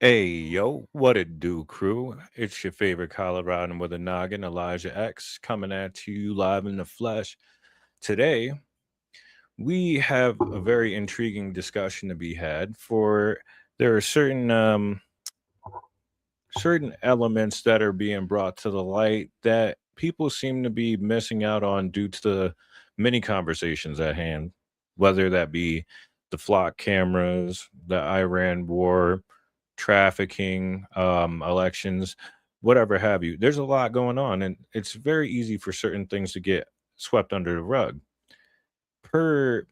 Hey, yo, what it do, crew? It's your favorite Coloradan with a noggin, Elijah X, coming at you live in the flesh. Today, we have a very intriguing discussion to be had. For there are certain elements that are being brought to the light that people seem to be missing out on due to the many conversations at hand, whether that be the flock cameras, the Iran war, trafficking, elections, whatever have you. There's a lot going on, and it's very easy for certain things to get swept under the rug. Per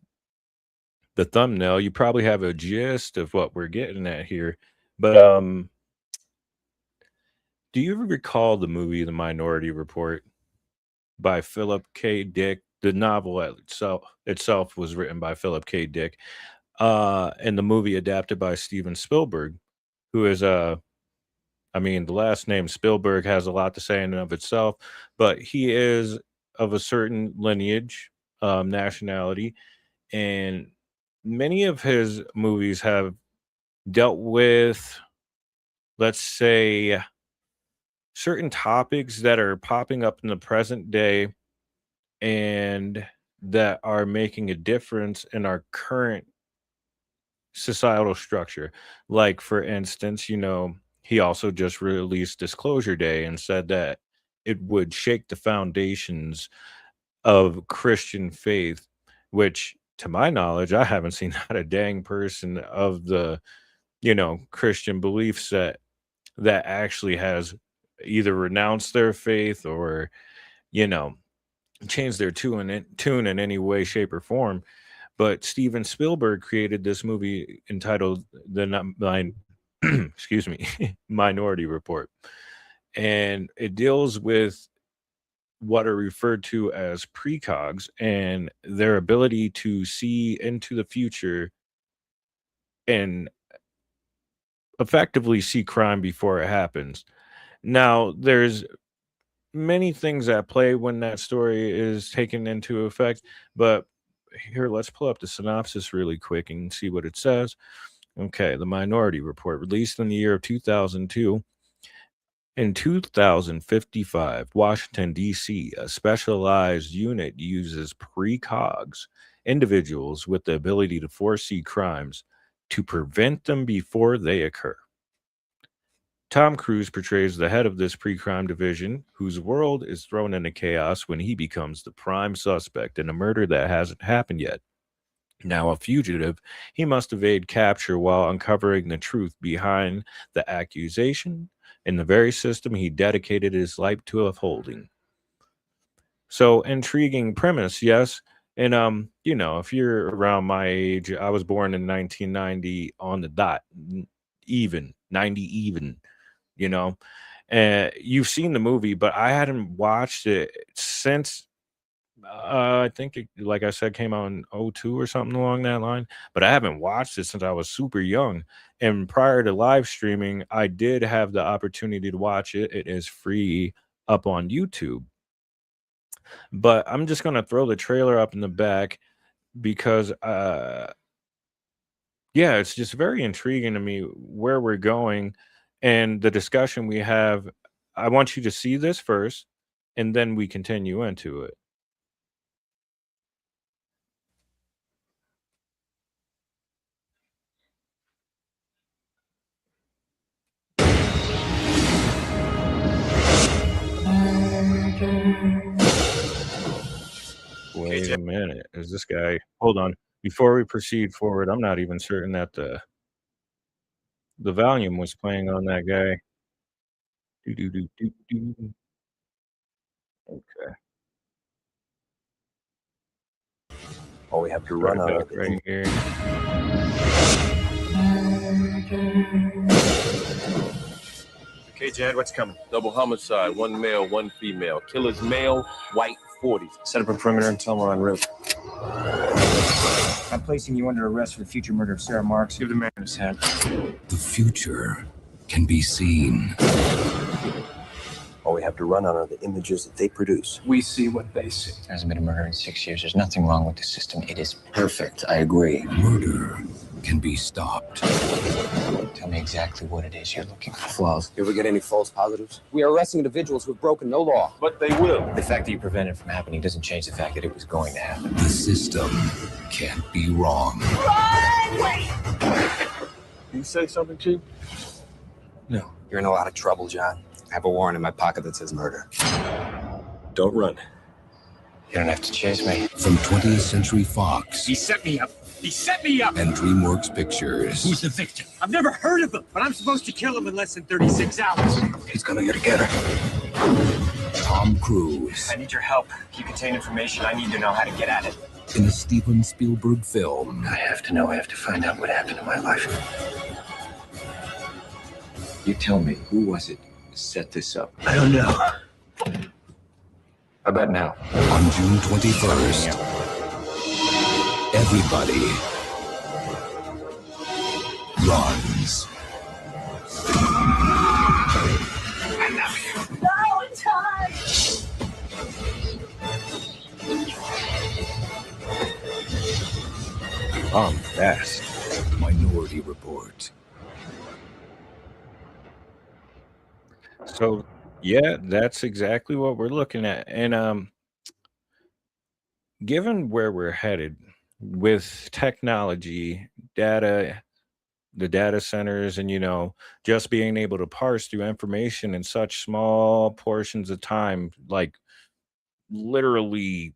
the thumbnail, you probably have a gist of what we're getting at here. But do you ever recall the movie The Minority Report by Philip K. Dick? The novel itself was written by Philip K. Dick, and the movie adapted by Steven Spielberg, who is I mean, the last name Spielberg has a lot to say in and of itself, but he is of a certain lineage, nationality, and many of his movies have dealt with, let's say, certain topics that are popping up in the present day and that are making a difference in our current societal structure. Like, for instance, he also just released Disclosure Day and said that it would shake the foundations of Christian faith, which, to my knowledge, I haven't seen not a dang person of the, Christian belief set that actually has either renounced their faith or, you know, changed their tune in any way, shape, or form. But Steven Spielberg created this movie entitled excuse me, Minority Report, and it deals with what are referred to as precogs and their ability to see into the future and effectively see crime before it happens. Now, there's many things at play when that story is taken into effect, but here, let's pull up the synopsis really quick and see what it says. Okay, the Minority Report, released in the year of 2002. In 2055, Washington, D.C., a specialized unit uses precogs, individuals with the ability to foresee crimes, to prevent them before they occur. Tom Cruise portrays the head of this pre crime division, whose world is thrown into chaos when he becomes the prime suspect in a murder that hasn't happened yet. Now a fugitive, he must evade capture while uncovering the truth behind the accusation in the very system he dedicated his life to upholding. So intriguing premise, yes. And if you're around my age, I was born in 1990 on the dot, even 90 even, you know. And you've seen the movie, but I hadn't watched it since I think it, like I said, came out in '02 or something along that line, but I haven't watched it since I was super young. And prior to live streaming, I did have the opportunity to watch it. It is free up on YouTube. But I'm just gonna throw the trailer up in the back because yeah, it's just very intriguing to me where we're going and the discussion we have. I want you to see this first and then we continue into it. Okay, Wait Jay. a minute. Is this guy hold on. Before we proceed forward, I'm not even certain that the volume was playing on that guy. Do, do, do, do, do. Okay. All we have to Start run it on are back the right here. Okay, Jad, what's coming? Double homicide, one male, one female. Killer's male, white, 40s. Set up a perimeter and tell them we're en route. I'm placing you under arrest for the future murder of Sarah Marks. Give the man his hand. The future can be seen. All we have to run on are the images that they produce. We see what they see. There hasn't been a murder in 6 years. There's nothing wrong with the system. It is Perfect, I agree. Murder can be stopped. Tell me exactly what it is you're looking for. Flaws. You ever get any false positives? We are arresting individuals who have broken no law. But they will. The fact that you prevented it from happening doesn't change the fact that it was going to happen. The system can't be wrong. You say something, Chief? No. You're in a lot of trouble, John. I have a warrant in my pocket that says murder. Don't run. You don't have to chase me. From 20th Century Fox He set me up. He set me up. and DreamWorks Pictures. Who's the victim? I've never heard of him, but I'm supposed to kill him in less than 36 hours. He's gonna get her. Tom Cruise I need your help. You contain information. I need to know how to get at it. in a Steven Spielberg film. I have to know. I have to find out what happened in my life. You tell me, who was it that set this up? I don't know. How about now? On June 21st, everybody runs. I'm fast. Minority Report. So yeah, that's exactly what we're looking at. And given where we're headed with technology, data, the data centers, and just being able to parse through information in such small portions of time, like literally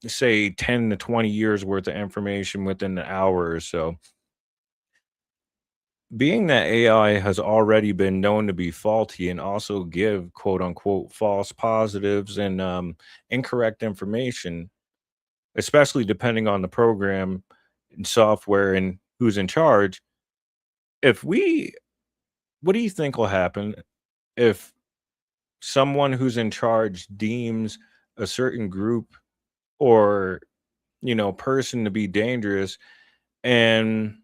say 10 to 20 years worth of information within an hour or so. Being that AI has already been known to be faulty and also give quote unquote false positives and incorrect information, especially depending on the program and software and who's in charge. What do you think will happen if someone who's in charge deems a certain group or person to be dangerous, and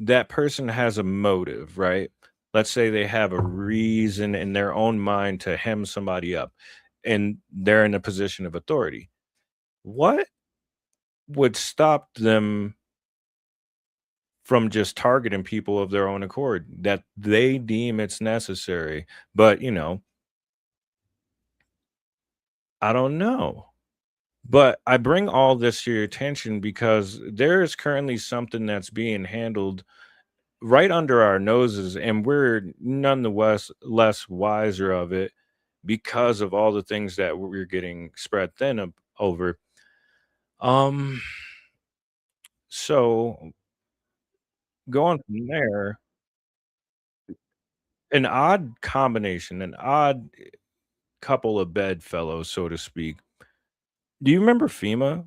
that person has a motive, right? Let's say they have a reason in their own mind to hem somebody up and they're in a position of authority. What would stop them from just targeting people of their own accord that they deem it's necessary? But, I don't know. But I bring all this to your attention because there is currently something that's being handled right under our noses, and we're nonetheless less wiser of it because of all the things that we're getting spread thin over. Um, so going from there, an odd combination, an odd couple of bedfellows, so to speak. Do you remember FEMA?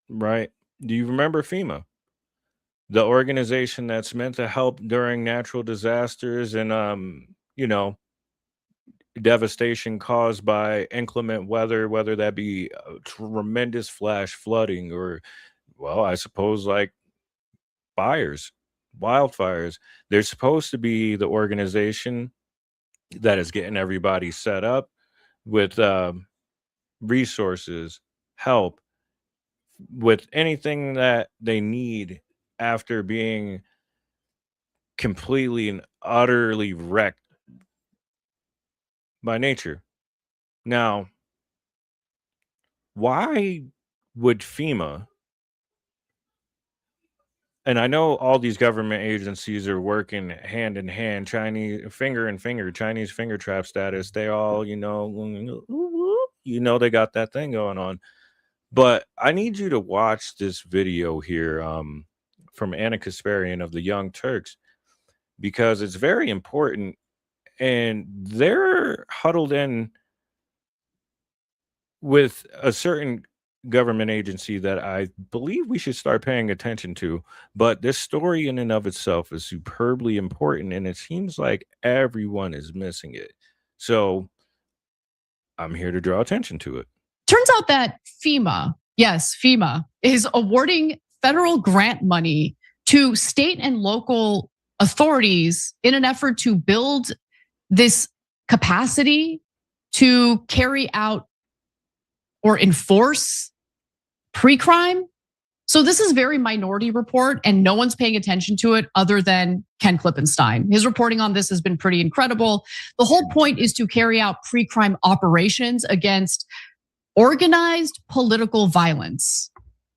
Right? Do you remember FEMA? The organization that's meant to help during natural disasters and devastation caused by inclement weather, whether that be tremendous flash flooding or, well, I suppose like fires, wildfires. They're supposed to be the organization that is getting everybody set up with resources, help with anything that they need after being completely and utterly wrecked by nature. Now, why would FEMA, and I know all these government agencies are working hand in hand, Chinese finger in finger, Chinese finger trap status, they all, they got that thing going on. But I need you to watch this video here from Anna Kasparian of the Young Turks, because it's very important, and they're huddled in with a certain government agency that I believe we should start paying attention to. But this story in and of itself is superbly important, and it seems like everyone is missing it. So I'm here to draw attention to it. Turns out that FEMA, yes, FEMA, is awarding federal grant money to state and local authorities in an effort to build this capacity to carry out or enforce pre-crime So this is very minority report and no one's paying attention to it other than Ken Klippenstein. His reporting on this has been pretty incredible. The whole point is to carry out pre-crime operations against organized political violence.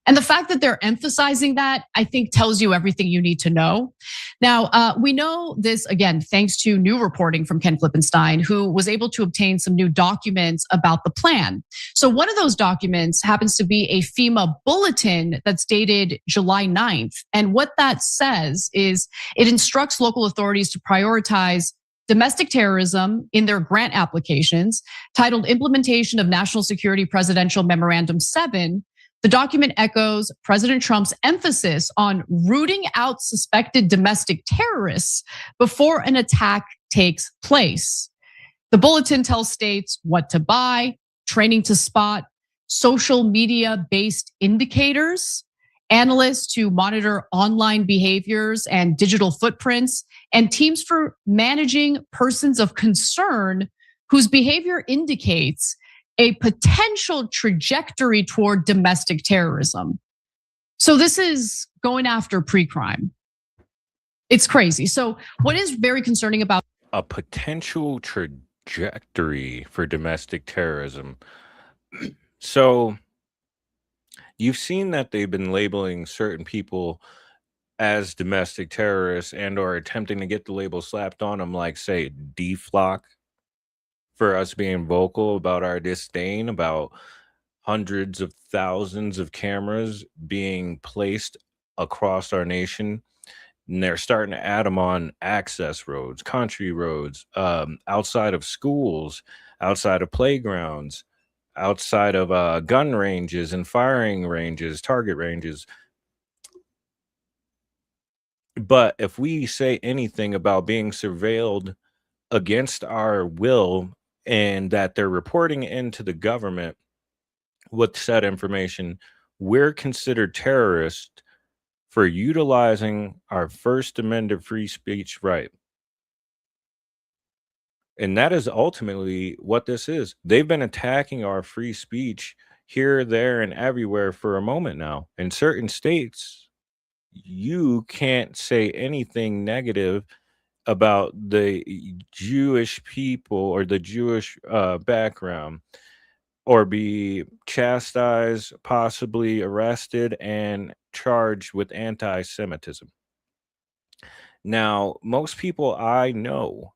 And the fact that they're emphasizing that, I think, tells you everything you need to know. Now, we know this, again, thanks to new reporting from Ken Klippenstein, who was able to obtain some new documents about the plan. So one of those documents happens to be a FEMA bulletin that's dated July 9th. And what that says is it instructs local authorities to prioritize domestic terrorism in their grant applications, titled Implementation of National Security Presidential Memorandum 7. The document echoes President Trump's emphasis on rooting out suspected domestic terrorists before an attack takes place. The bulletin tells states what to buy, training to spot social media-based indicators, analysts to monitor online behaviors and digital footprints, and teams for managing persons of concern whose behavior indicates a potential trajectory toward domestic terrorism. So this is going after pre-crime. It's crazy. So what is very concerning about A potential trajectory for domestic terrorism. So you've seen that they've been labeling certain people as domestic terrorists and or attempting to get the label slapped on them, like say D-Flock, for us being vocal about our disdain about hundreds of thousands of cameras being placed across our nation. And they're starting to add them on access roads, country roads, outside of schools, outside of playgrounds, outside of gun ranges and firing ranges, target ranges. But if we say anything about being surveilled against our will and that they're reporting into the government with said information, we're considered terrorists for utilizing our First Amendment free speech right. And that is ultimately what this is. They've been attacking our free speech here, there, and everywhere for a moment now. In certain states, you can't say anything negative about the Jewish people or the Jewish background, or be chastised, possibly arrested, and charged with anti-Semitism. Now, most people I know,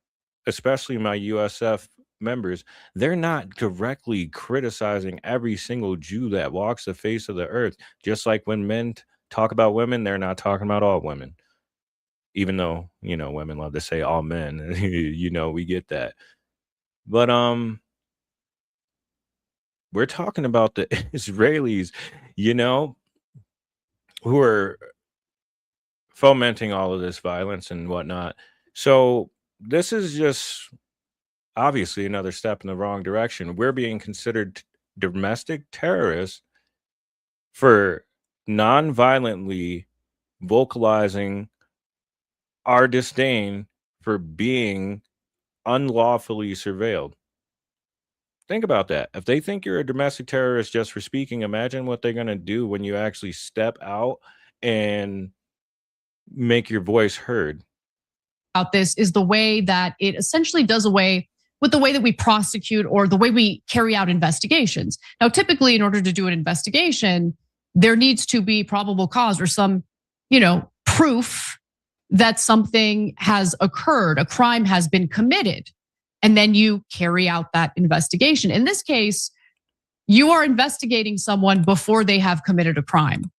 especially my USF members, they're not directly criticizing every single Jew that walks the face of the earth. Just like when men talk about women, they're not talking about all women. Even though, women love to say all men, we get that. But we're talking about the Israelis, who are fomenting all of this violence and whatnot. So this is just obviously another step in the wrong direction. We're being considered domestic terrorists for non-violently vocalizing our disdain for being unlawfully surveilled. Think about that. If they think you're a domestic terrorist just for speaking, imagine what they're going to do when you actually step out and make your voice heard. About this is the way that it essentially does away with the way that we prosecute or the way we carry out investigations. Now, typically, in order to do an investigation, there needs to be probable cause or some, proof that something has occurred, a crime has been committed, and then you carry out that investigation. In this case, you are investigating someone before they have committed a crime.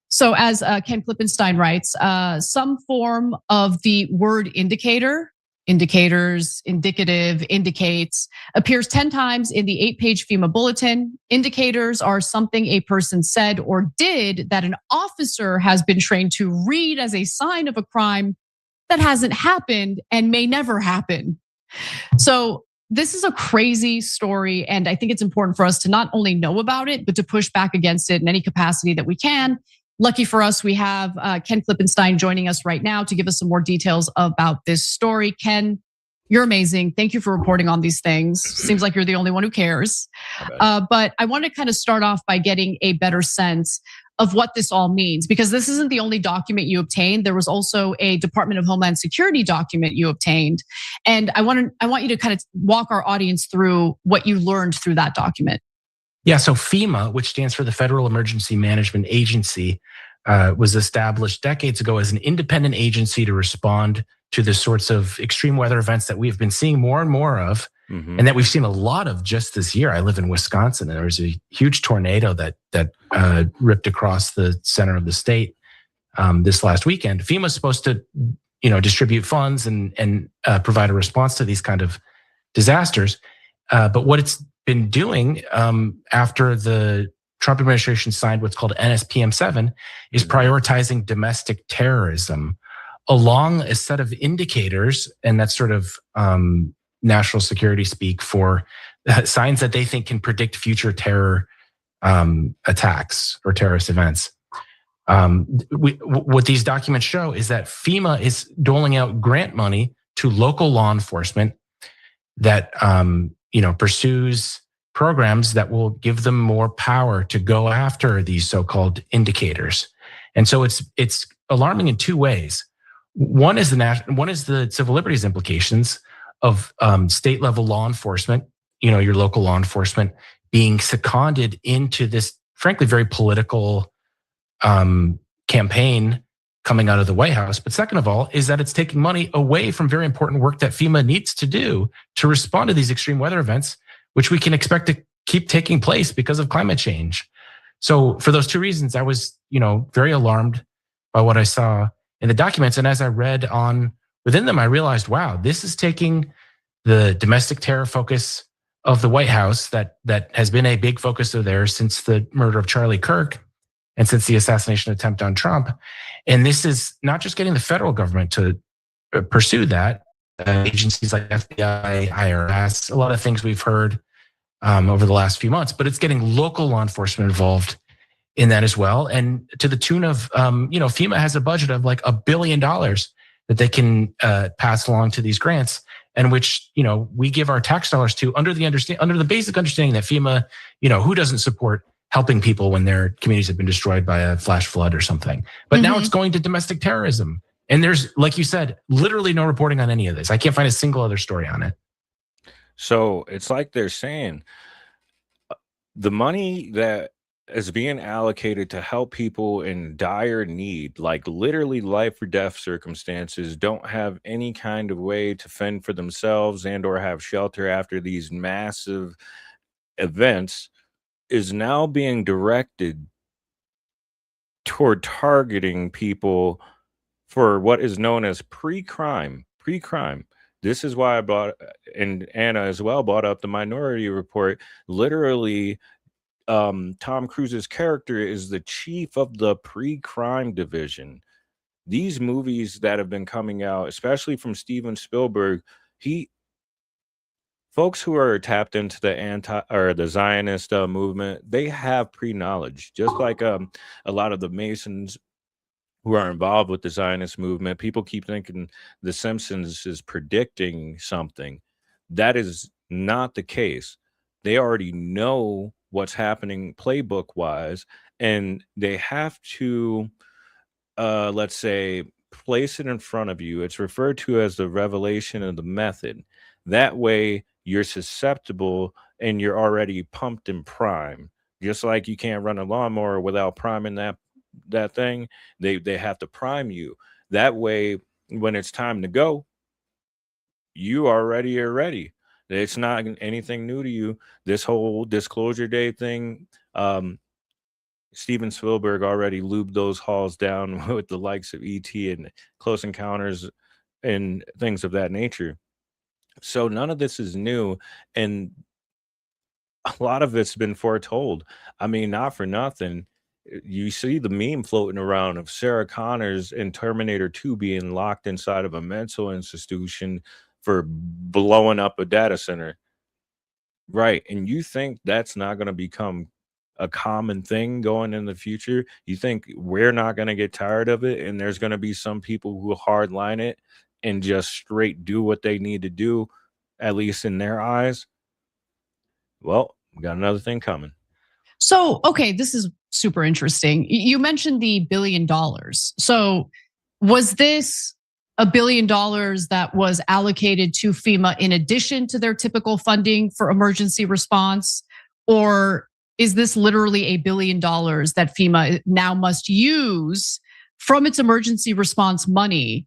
So as Ken Klippenstein writes, some form of the word indicator, indicators, indicative, indicates, appears 10 times in the 8-page FEMA bulletin. Indicators are something a person said or did that an officer has been trained to read as a sign of a crime that hasn't happened and may never happen. So this is a crazy story, and I think it's important for us to not only know about it, but to push back against it in any capacity that we can. Lucky for us, we have Ken Klippenstein joining us right now to give us some more details about this story. Ken, you're amazing. Thank you for reporting on these things. Seems like you're the only one who cares. But I want to kind of start off by getting a better sense of what this all means, because this isn't the only document you obtained. There was also a Department of Homeland Security document you obtained. And I want you to kind of walk our audience through what you learned through that document. Yeah, so FEMA, which stands for the Federal Emergency Management Agency, was established decades ago as an independent agency to respond to the sorts of extreme weather events that we've been seeing more and more of, and that we've seen a lot of just this year. I live in Wisconsin, and there was a huge tornado that ripped across the center of the state this last weekend. FEMA is supposed to, distribute funds and provide a response to these kind of disasters. But what it's been doing after the Trump administration signed what's called NSPM 7 is prioritizing domestic terrorism along a set of indicators, and that's sort of national security speak for signs that they think can predict future terror attacks or terrorist events. What these documents show is that FEMA is doling out grant money to local law enforcement that pursues programs that will give them more power to go after these so-called indicators. And so it's alarming in two ways. One is the civil liberties implications of state level law enforcement, your local law enforcement being seconded into this, frankly, very political campaign coming out of the White House. But second of all, is that it's taking money away from very important work that FEMA needs to do to respond to these extreme weather events, which we can expect to keep taking place because of climate change. So for those two reasons, I was, very alarmed by what I saw in the documents. And as I read on within them, I realized, wow, this is taking the domestic terror focus of the White House that has been a big focus of theirs since the murder of Charlie Kirk and since the assassination attempt on Trump. And this is not just getting the federal government to pursue that, agencies like FBI, IRS, a lot of things we've heard over the last few months, but it's getting local law enforcement involved in that as well. And to the tune of, FEMA has a budget of like $1 billion that they can pass along to these grants, and which, we give our tax dollars to under the basic understanding that FEMA, who doesn't support helping people when their communities have been destroyed by a flash flood or something. But now it's going to domestic terrorism. And there's, like you said, literally no reporting on any of this. I can't find a single other story on it. So it's like they're saying the money that is being allocated to help people in dire need, like literally life or death circumstances, don't have any kind of way to fend for themselves and or have shelter after these massive events, is now being directed toward targeting people for what is known as pre-crime. This is why I brought, and Anna as well brought up the Minority Report. Literally, Tom Cruise's character is the chief of the pre-crime division. These movies that have been coming out, especially from Steven Spielberg, folks who are tapped into the Zionist movement, they have pre-knowledge, just like a lot of the Masons who are involved with the Zionist movement. People keep thinking The Simpsons is predicting something. That is not the case. They already know what's happening playbook wise, and they have to, let's say, place it in front of you. It's referred to as the revelation of the method. That way you're susceptible and you're already pumped and primed. Just like you can't run a lawnmower without priming that thing, they have to prime you. That way, when it's time to go, you already are ready. It's not anything new to you. This whole Disclosure Day thing, Steven Spielberg already lubed those halls down with the likes of E.T. and Close Encounters and things of that nature. So none of this is new, and a lot of it's been foretold. I mean, not for nothing, you see the meme floating around of Sarah Connors in Terminator 2 being locked inside of a mental institution for blowing up a data center. Right. And you think that's not going to become a common thing going in the future? You think we're not going to get tired of it, and there's going to be some people who hardline it and just straight do what they need to do, at least in their eyes? Well, we got another thing coming. So, okay, this is super interesting. You mentioned the $1 billion. So, was this $1 billion that was allocated to FEMA in addition to their typical funding for emergency response? Or is this literally $1 billion that FEMA now must use from its emergency response money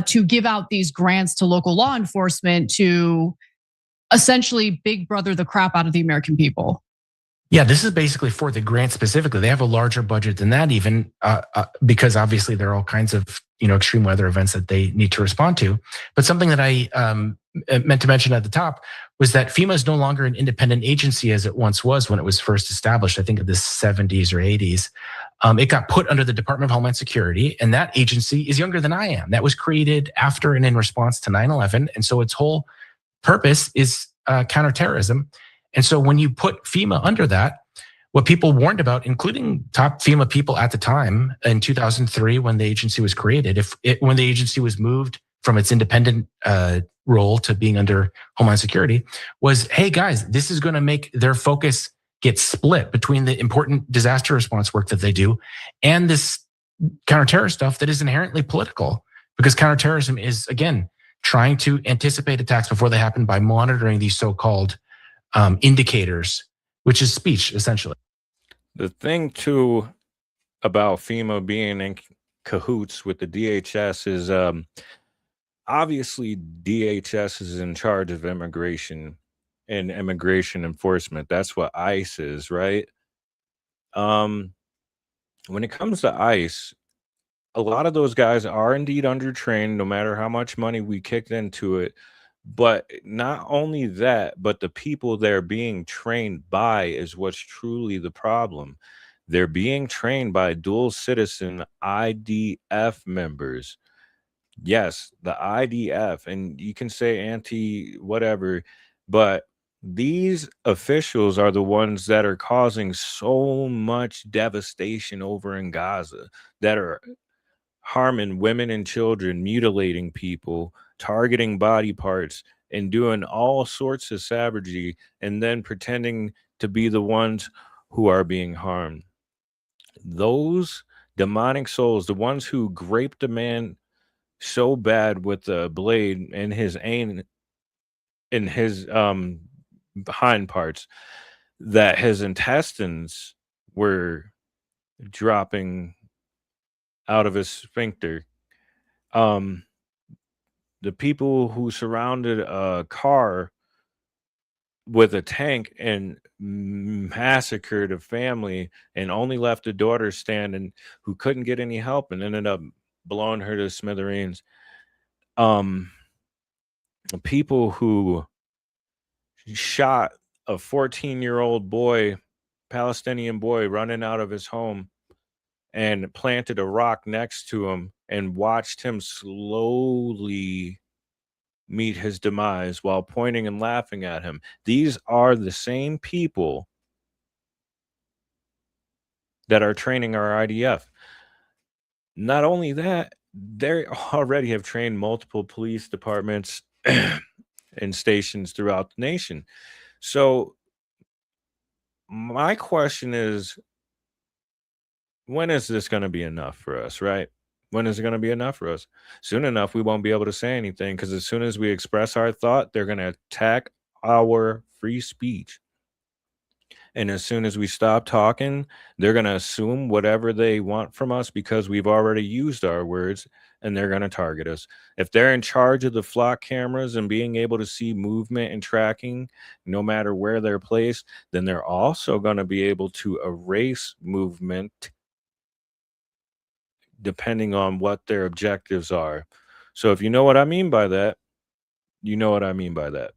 to give out these grants to local law enforcement to essentially big brother the crap out of the American people? Yeah, this is basically for the grant specifically. They have a larger budget than that, even because obviously there are all kinds of extreme weather events that they need to respond to. But something that I meant to mention at the top was that FEMA is no longer an independent agency as it once was when it was first established. I think in the 70s or 80s, it got put under the Department of Homeland Security, and that agency is younger than I am. That was created after and in response to 9/11, and so its whole purpose is counterterrorism. And so when you put FEMA under that, what people warned about, including top FEMA people at the time in 2003 when the agency was created, when the agency was moved from its independent role to being under Homeland Security, was, hey guys, this is going to make their focus get split between the important disaster response work that they do and this counterterror stuff that is inherently political, because counterterrorism is, again, trying to anticipate attacks before they happen by monitoring these so-called indicators, which is speech, essentially. The thing too about FEMA being in cahoots with the DHS is obviously DHS is in charge of immigration and immigration enforcement. That's what ICE is, right? When it comes to ICE, a lot of those guys are indeed undertrained, no matter how much money we kicked into it. But not only that, but the people they're being trained by is what's truly the problem. They're being trained by dual citizen IDF members. Yes, the IDF, and you can say anti whatever, but these officials are the ones that are causing so much devastation over in Gaza, that are harming women and children, mutilating people, targeting body parts, and doing all sorts of savagery, and then pretending to be the ones who are being harmed. Those demonic souls, the ones who raped a man so bad with a blade in his hind parts that his intestines were dropping out of his sphincter. The people who surrounded a car with a tank and massacred a family and only left a daughter standing who couldn't get any help and ended up blowing her to smithereens. People who shot a 14-year-old boy, Palestinian boy, running out of his home and planted a rock next to him and watched him slowly meet his demise while pointing and laughing at him. These are the same people that are training our IDF. Not only that, they already have trained multiple police departments and stations throughout the nation. So my question is, when is this going to be enough for us, right? When is it going to be enough for us? Soon enough, we won't be able to say anything, because as soon as we express our thought, they're going to attack our free speech. And as soon as we stop talking, they're going to assume whatever they want from us because we've already used our words, and they're going to target us. If they're in charge of the flock cameras and being able to see movement and tracking, no matter where they're placed, then they're also going to be able to erase movement depending on what their objectives are. So if you know what I mean by that, you know what I mean by that.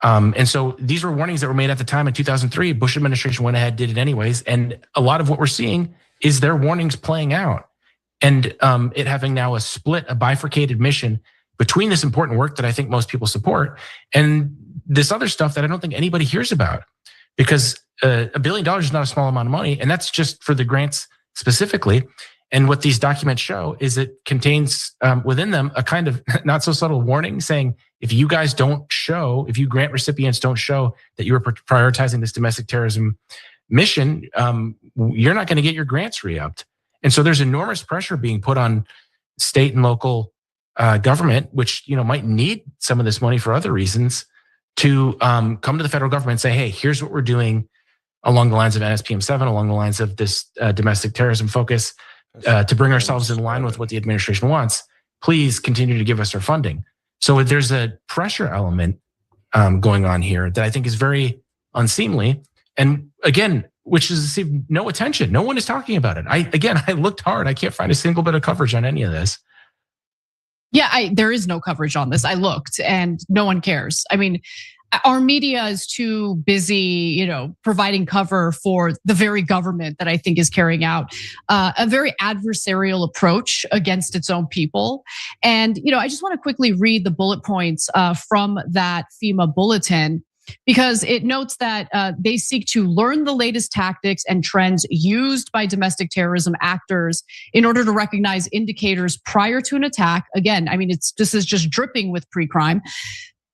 And so these were warnings that were made at the time in 2003. Bush administration went ahead, did it anyways. And a lot of what we're seeing is their warnings playing out, and it having now a bifurcated mission between this important work that I think most people support and this other stuff that I don't think anybody hears about, because $1 billion is not a small amount of money. And that's just for the grants specifically. And what these documents show is it contains within them a kind of not so subtle warning saying, if you grant recipients don't show that you are prioritizing this domestic terrorism mission, you're not going to get your grants re-upped. And so there's enormous pressure being put on state and local government, which might need some of this money for other reasons, to come to the federal government and say, hey, here's what we're doing along the lines of NSPM 7, along the lines of this domestic terrorism focus, to bring ourselves in line with what the administration wants. Please continue to give us our funding. So there's a pressure element going on here that I think is very unseemly. And again, which is received no attention. No one is talking about it. I looked hard. I can't find a single bit of coverage on any of this. Yeah, there is no coverage on this. I looked and no one cares. I mean, our media is too busy, providing cover for the very government that I think is carrying out a very adversarial approach against its own people. And, I just want to quickly read the bullet points from that FEMA bulletin, because it notes that they seek to learn the latest tactics and trends used by domestic terrorism actors in order to recognize indicators prior to an attack. Again, I mean, this is just dripping with pre-crime.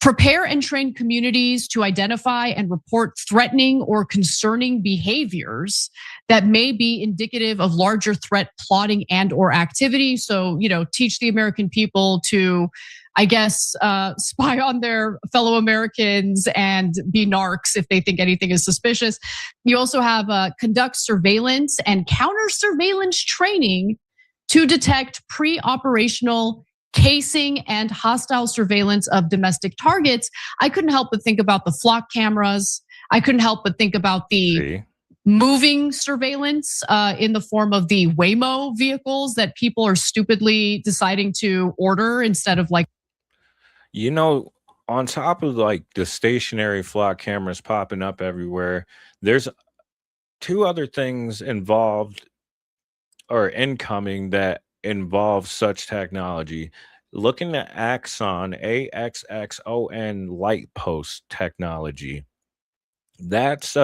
Prepare and train communities to identify and report threatening or concerning behaviors that may be indicative of larger threat plotting and or activity. So, teach the American people to, I guess, spy on their fellow Americans and be narcs if they think anything is suspicious. You also have conduct surveillance and counter surveillance training to detect pre-operational casing and hostile surveillance of domestic targets. I couldn't help but think about the flock cameras. I couldn't help but think about the moving surveillance in the form of the Waymo vehicles that people are stupidly deciding to order instead of on top of the stationary flock cameras popping up everywhere, there's two other things involved or incoming that involve such technology. Looking at Axon, AXXON light post technology. That's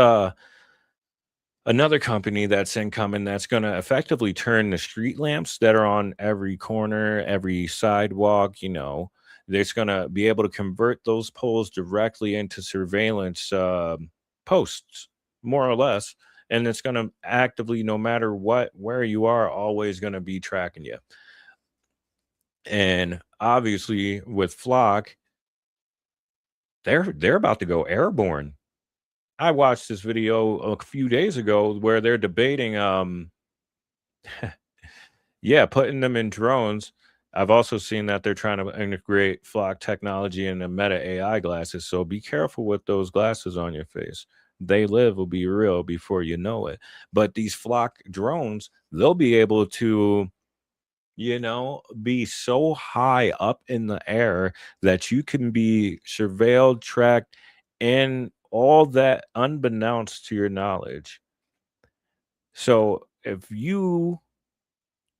another company that's incoming that's going to effectively turn the street lamps that are on every corner, every sidewalk, it's going to be able to convert those poles directly into surveillance posts, more or less. And it's going to actively, no matter where you are, always going to be tracking you. And obviously with Flock, they're about to go airborne. I watched this video a few days ago where they're debating putting them in drones. I've also seen that they're trying to integrate Flock technology into Meta AI glasses. So be careful with those glasses on your face. They will be real before you know it. But these Flock drones, they'll be able to, be so high up in the air that you can be surveilled, tracked, and all that unbeknownst to your knowledge. So if you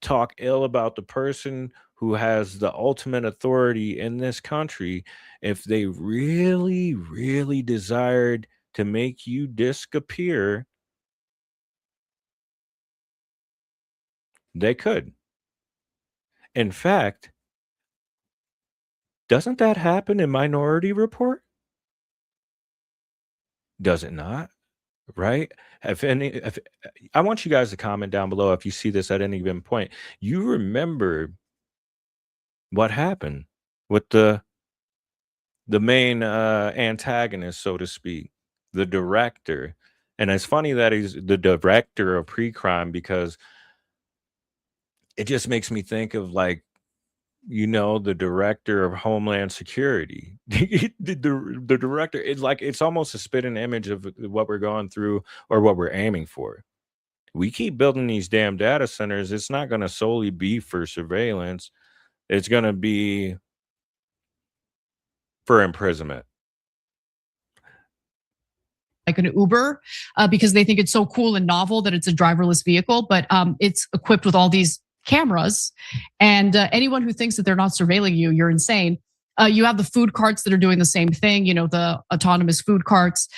talk ill about the person who has the ultimate authority in this country, if they really, really desired to make you disappear, they could. In fact, doesn't that happen in Minority Report? Does it not? Right? If I want you guys to comment down below if you see this at any given point. You remember what happened with the main antagonist, so to speak, the director. And it's funny that he's the director of pre-crime because it just makes me think of the director of Homeland Security. the director, it's almost a spitting image of what we're going through or what we're aiming for. We keep building these damn data centers. It's not going to solely be for surveillance. It's going to be for imprisonment. Like an Uber, because they think it's so cool and novel that it's a driverless vehicle, but it's equipped with all these cameras. And anyone who thinks that they're not surveilling you, you're insane. You have the food carts that are doing the same thing, the autonomous food carts.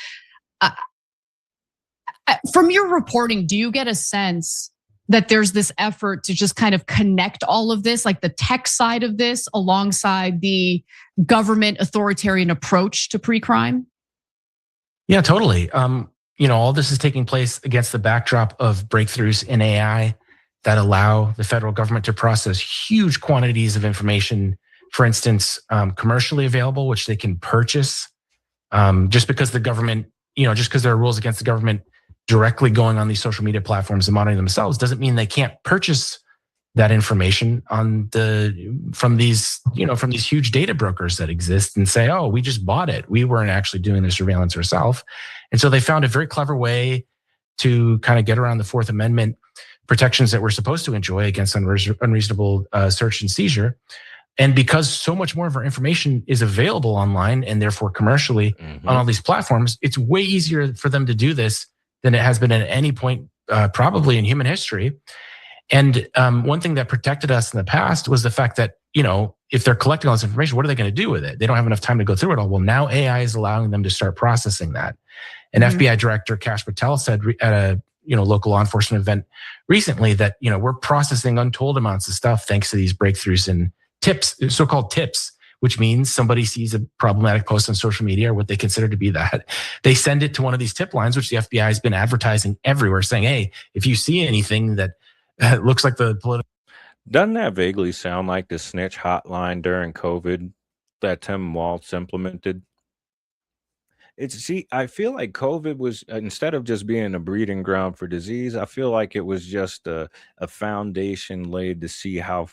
From your reporting, do you get a sense that there's this effort to just kind of connect all of this, like the tech side of this, alongside the government authoritarian approach to pre-crime? Yeah, totally. all this is taking place against the backdrop of breakthroughs in AI that allow the federal government to process huge quantities of information, for instance, commercially available, which they can purchase. Just because the government, just because there are rules against the government directly going on these social media platforms and monitoring themselves doesn't mean they can't purchase that information from these huge data brokers that exist and say, oh, we just bought it. We weren't actually doing the surveillance ourselves. And so they found a very clever way to kind of get around the Fourth Amendment protections that we're supposed to enjoy against unreasonable search and seizure. And because so much more of our information is available online and therefore commercially on all these platforms, it's way easier for them to do this than it has been at any point probably in human history. And one thing that protected us in the past was the fact that, if they're collecting all this information, what are they going to do with it? They don't have enough time to go through it all. Well, now AI is allowing them to start processing that. And FBI Director Kash Patel said at a local law enforcement event recently that, we're processing untold amounts of stuff thanks to these breakthroughs in tips, so-called tips, which means somebody sees a problematic post on social media or what they consider to be that. They send it to one of these tip lines, which the FBI has been advertising everywhere, saying, hey, if you see anything that looks like the political. Doesn't that vaguely sound like the snitch hotline during COVID that Tim Waltz implemented? I feel like COVID was, instead of just being a breeding ground for disease, I feel like it was just a foundation laid to see how,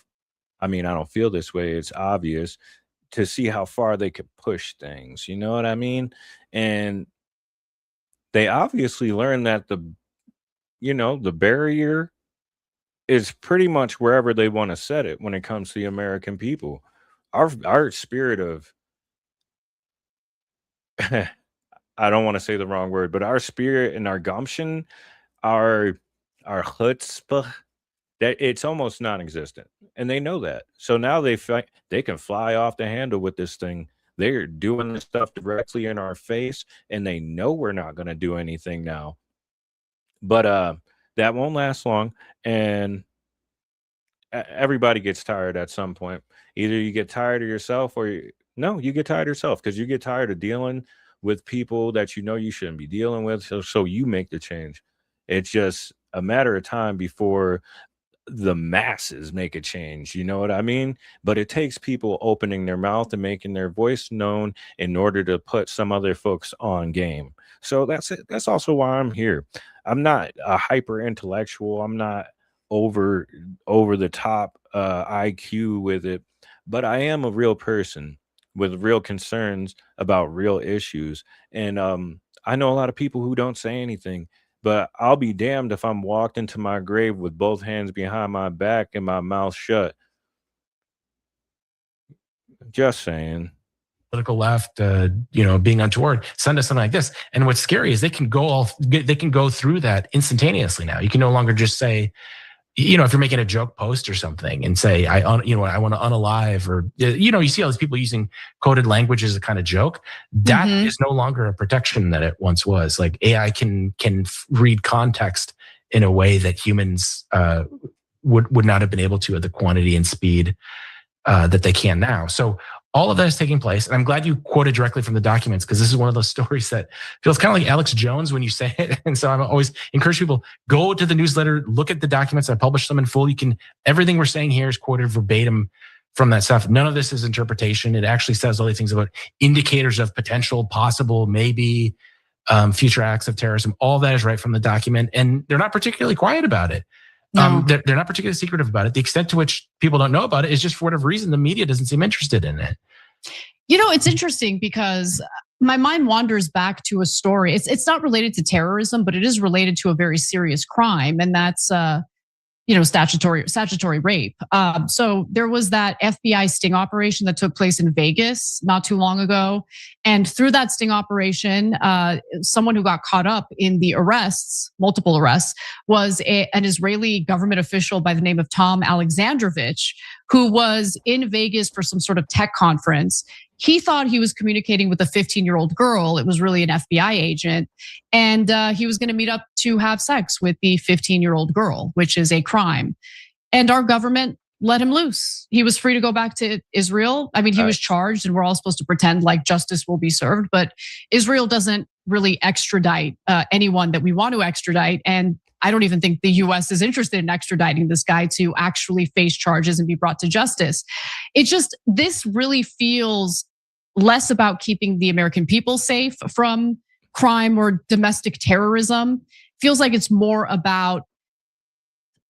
I don't feel this way, it's obvious, to see how far they could push things. You know what I mean? And they obviously learned that the barrier is pretty much wherever they want to set it when it comes to the American people. Our spirit of I don't want to say the wrong word, but our spirit and our gumption, our chutzpah, that it's almost non-existent, and they know that. So now they can fly off the handle with this thing. They're doing this stuff directly in our face, and they know we're not going to do anything now. But that won't last long, and everybody gets tired at some point. Either you get tired of yourself, or you get tired of yourself, because you get tired of dealing with people that you shouldn't be dealing with. So you make the change. It's just a matter of time before the masses make a change. You know what I mean? But it takes people opening their mouth and making their voice known in order to put some other folks on game. So that's it. That's also why I'm here. I'm not a hyper intellectual. I'm not over the top IQ with it, but I am a real person with real concerns about real issues. And I know a lot of people who don't say anything, but I'll be damned if I'm walked into my grave with both hands behind my back and my mouth shut. Just saying. Political left, being untoward, send us something like this. And what's scary is they can go through that instantaneously now. You can no longer just say, if you're making a joke post or something and say, I want to unalive, or, you see all these people using coded language as a kind of joke. That is no longer a protection that it once was. Like AI can read context in a way that humans would not have been able to at the quantity and speed that they can now. So all of that is taking place. And I'm glad you quoted directly from the documents, because this is one of those stories that feels kind of like Alex Jones when you say it. And so I'm always encourage people, go to the newsletter, look at the documents. I publish them in full. Everything we're saying here is quoted verbatim from that stuff. None of this is interpretation. It actually says all these things about indicators of potential, possible, maybe future acts of terrorism. All that is right from the document. And they're not particularly quiet about it. No. They're not particularly secretive about it. The extent to which people don't know about it is just for whatever reason, the media doesn't seem interested in it. It's interesting because my mind wanders back to a story. It's not related to terrorism, but it is related to a very serious crime, and that's statutory rape. So there was that FBI sting operation that took place in Vegas not too long ago. And through that sting operation, someone who got caught up in the multiple arrests, was an Israeli government official by the name of Tom Alexandrovich, who was in Vegas for some sort of tech conference. He thought he was communicating with a 15-year-old girl. It was really an FBI agent. And he was going to meet up to have sex with the 15-year-old girl, which is a crime. And our government let him loose. He was free to go back to Israel. He was charged, and we're all supposed to pretend like justice will be served. But Israel doesn't really extradite anyone that we want to extradite. And I don't even think the US is interested in extraditing this guy to actually face charges and be brought to justice. This really feels less about keeping the American people safe from crime or domestic terrorism. Feels like it's more about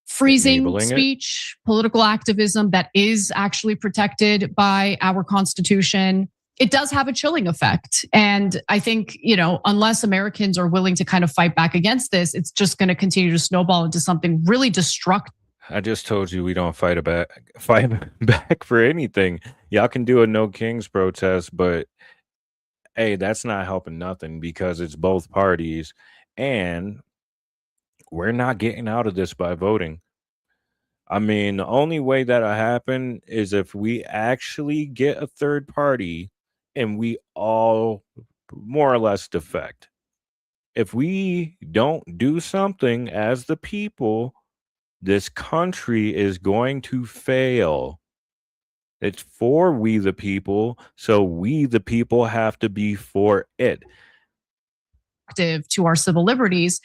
freezing Enabling it. speech, political activism that is actually protected by our Constitution. It does have a chilling effect. And I think, unless Americans are willing to kind of fight back against this, it's just going to continue to snowball into something really destructive. I just told you we don't fight back for anything. Y'all can do a No Kings protest, but hey, that's not helping nothing because it's both parties, and we're not getting out of this by voting. I mean, the only way that'll happen is if we actually get a third party and we all more or less defect. If we don't do something as the people, this country is going to fail. It's for we the people, so we the people have to be for it. To our civil liberties.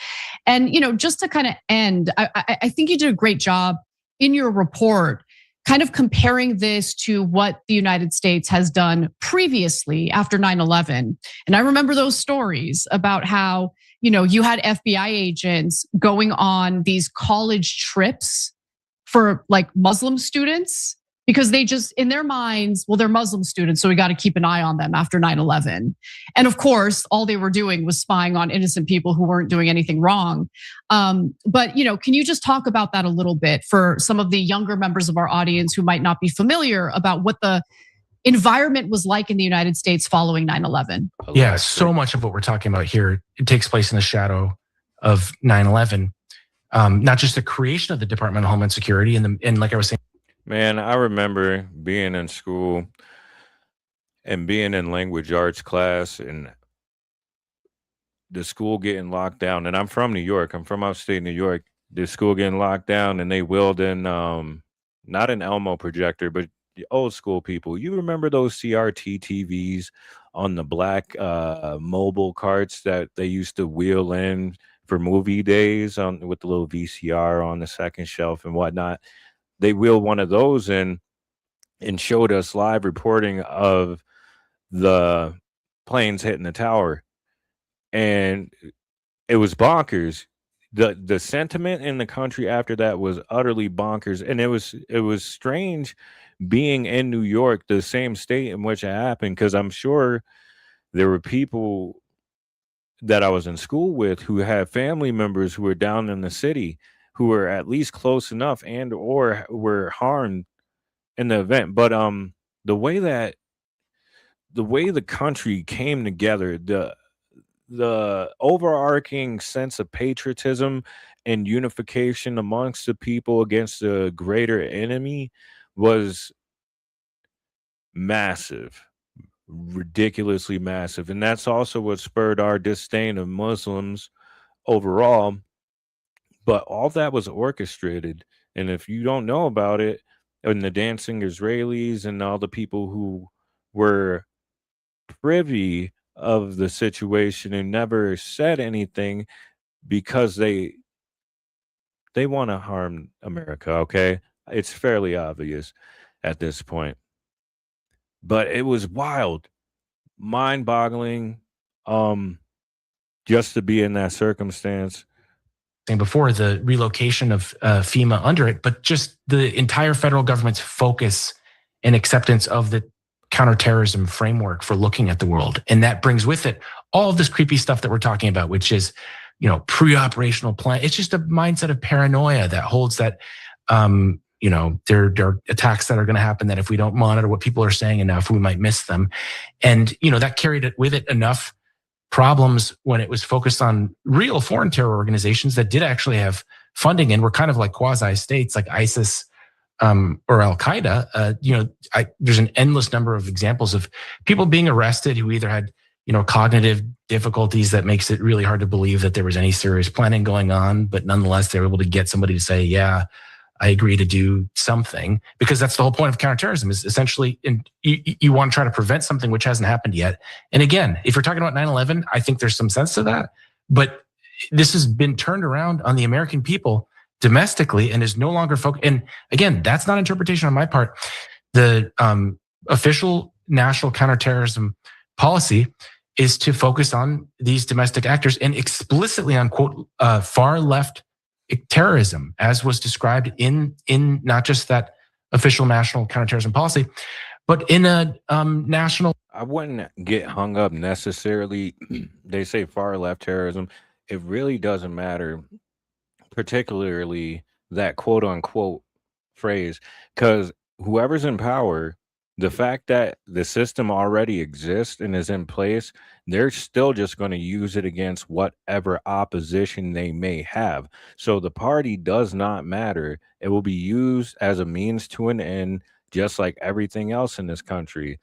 And, just to kind of end, I think you did a great job in your report, kind of comparing this to what the United States has done previously after 9/11. And I remember those stories about how, you had FBI agents going on these college trips for like Muslim students because they just, in their minds, well, they're Muslim students, so we got to keep an eye on them after 9/11. And of course, all they were doing was spying on innocent people who weren't doing anything wrong. But can you just talk about that a little bit for some of the younger members of our audience who might not be familiar about what the environment was like in the United States following 9/11? Yeah, so much of what we're talking about here, it takes place in the shadow of 9/11. Not just the creation of the Department of Homeland Security and like I was saying, Man, I remember being in school and being in language arts class and the school getting locked down. And I'm from New York. I'm from upstate New York. The school getting locked down and they wheeled in not an Elmo projector, but the old school people. You remember those CRT TVs on the black mobile carts that they used to wheel in for movie days with the little VCR on the second shelf and whatnot? They wheeled one of those in and showed us live reporting of the planes hitting the tower. And it was bonkers. The sentiment in the country after that was utterly bonkers. And it was strange being in New York, the same state in which it happened, because I'm sure there were people that I was in school with who had family members who were down in the city who were at least close enough and or were harmed in the event. But the way the country came together, the overarching sense of patriotism and unification amongst the people against the greater enemy was massive, ridiculously massive. And that's also what spurred our disdain of Muslims overall. But all that was orchestrated. And if you don't know about it, and the dancing Israelis and all the people who were privy of the situation and never said anything because they want to harm America, okay? It's fairly obvious at this point. But it was wild, mind-boggling, just to be in that circumstance. Before the relocation of FEMA under it, but just the entire federal government's focus and acceptance of the counterterrorism framework for looking at the world. And that brings with it all of this creepy stuff that we're talking about, which is, pre-operational plan. It's just a mindset of paranoia that holds that, there are attacks that are going to happen that if we don't monitor what people are saying enough, we might miss them. And, that carried it with it enough problems when it was focused on real foreign terror organizations that did actually have funding and were kind of like quasi states like ISIS or Al Qaeda. There's an endless number of examples of people being arrested who either had cognitive difficulties that makes it really hard to believe that there was any serious planning going on, but nonetheless they were able to get somebody to say, yeah, I agree to do something, because that's the whole point of counterterrorism, is essentially you want to try to prevent something which hasn't happened yet. And again, if you're talking about 9/11, I think there's some sense to that. But this has been turned around on the American people domestically and is no longer focused. And again, that's not interpretation on my part. The official national counterterrorism policy is to focus on these domestic actors and explicitly on, quote, far left terrorism, as was described in not just that official national counterterrorism policy, but in a national. I wouldn't get hung up necessarily. They say far left terrorism. It really doesn't matter, particularly that quote unquote phrase, because whoever's in power, the fact that the system already exists and is in place, they're still just going to use it against whatever opposition they may have. So the party does not matter. It will be used as a means to an end, just like everything else in this country.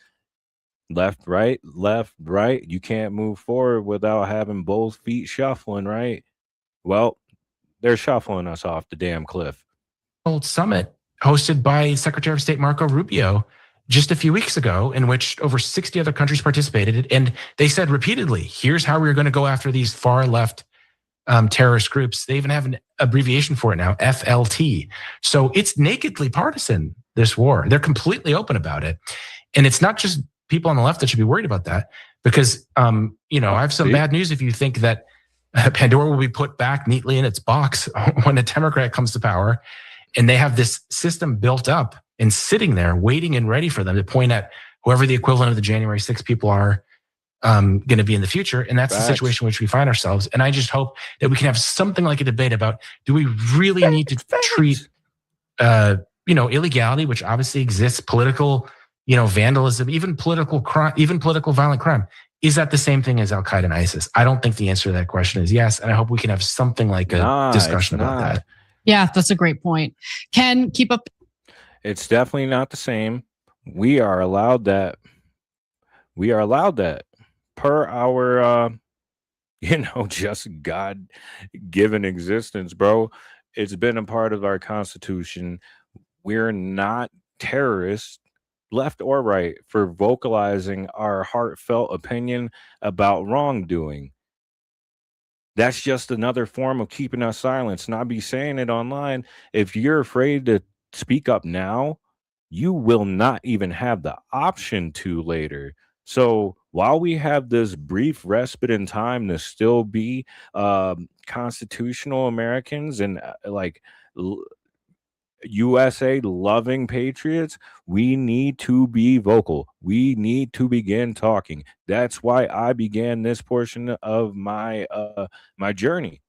Left, right. You can't move forward without having both feet shuffling, right? Well, they're shuffling us off the damn cliff. Summit hosted by Secretary of State Marco Rubio just a few weeks ago, in which over 60 other countries participated. And they said repeatedly, here's how we're going to go after these far left terrorist groups. They even have an abbreviation for it now, FLT. So it's nakedly partisan, this war. They're completely open about it. And it's not just people on the left that should be worried about that, because, I have some bad news if you think that Pandora will be put back neatly in its box when a Democrat comes to power. And they have this system built up and sitting there waiting and ready for them to point at whoever the equivalent of the January 6th people are going to be in the future. And that's the situation in which we find ourselves. And I just hope that we can have something like a debate about, do we really need to treat, illegality, which obviously exists, political, vandalism, even political crime, even political violent crime. Is that the same thing as Al-Qaeda and ISIS? I don't think the answer to that question is yes. And I hope we can have something like a discussion about that. Yeah, that's a great point. Ken, keep up. It's definitely not the same. We are allowed that. Per our, just God-given existence, bro. It's been a part of our Constitution. We're not terrorists, left or right, for vocalizing our heartfelt opinion about wrongdoing. That's just another form of keeping us silent. Not be saying it online. If you're afraid to speak up now, you will not even have the option to later. So while we have this brief respite in time to still be constitutional Americans and USA loving patriots, we need to be vocal. We need to begin talking. That's why I began this portion of my my journey,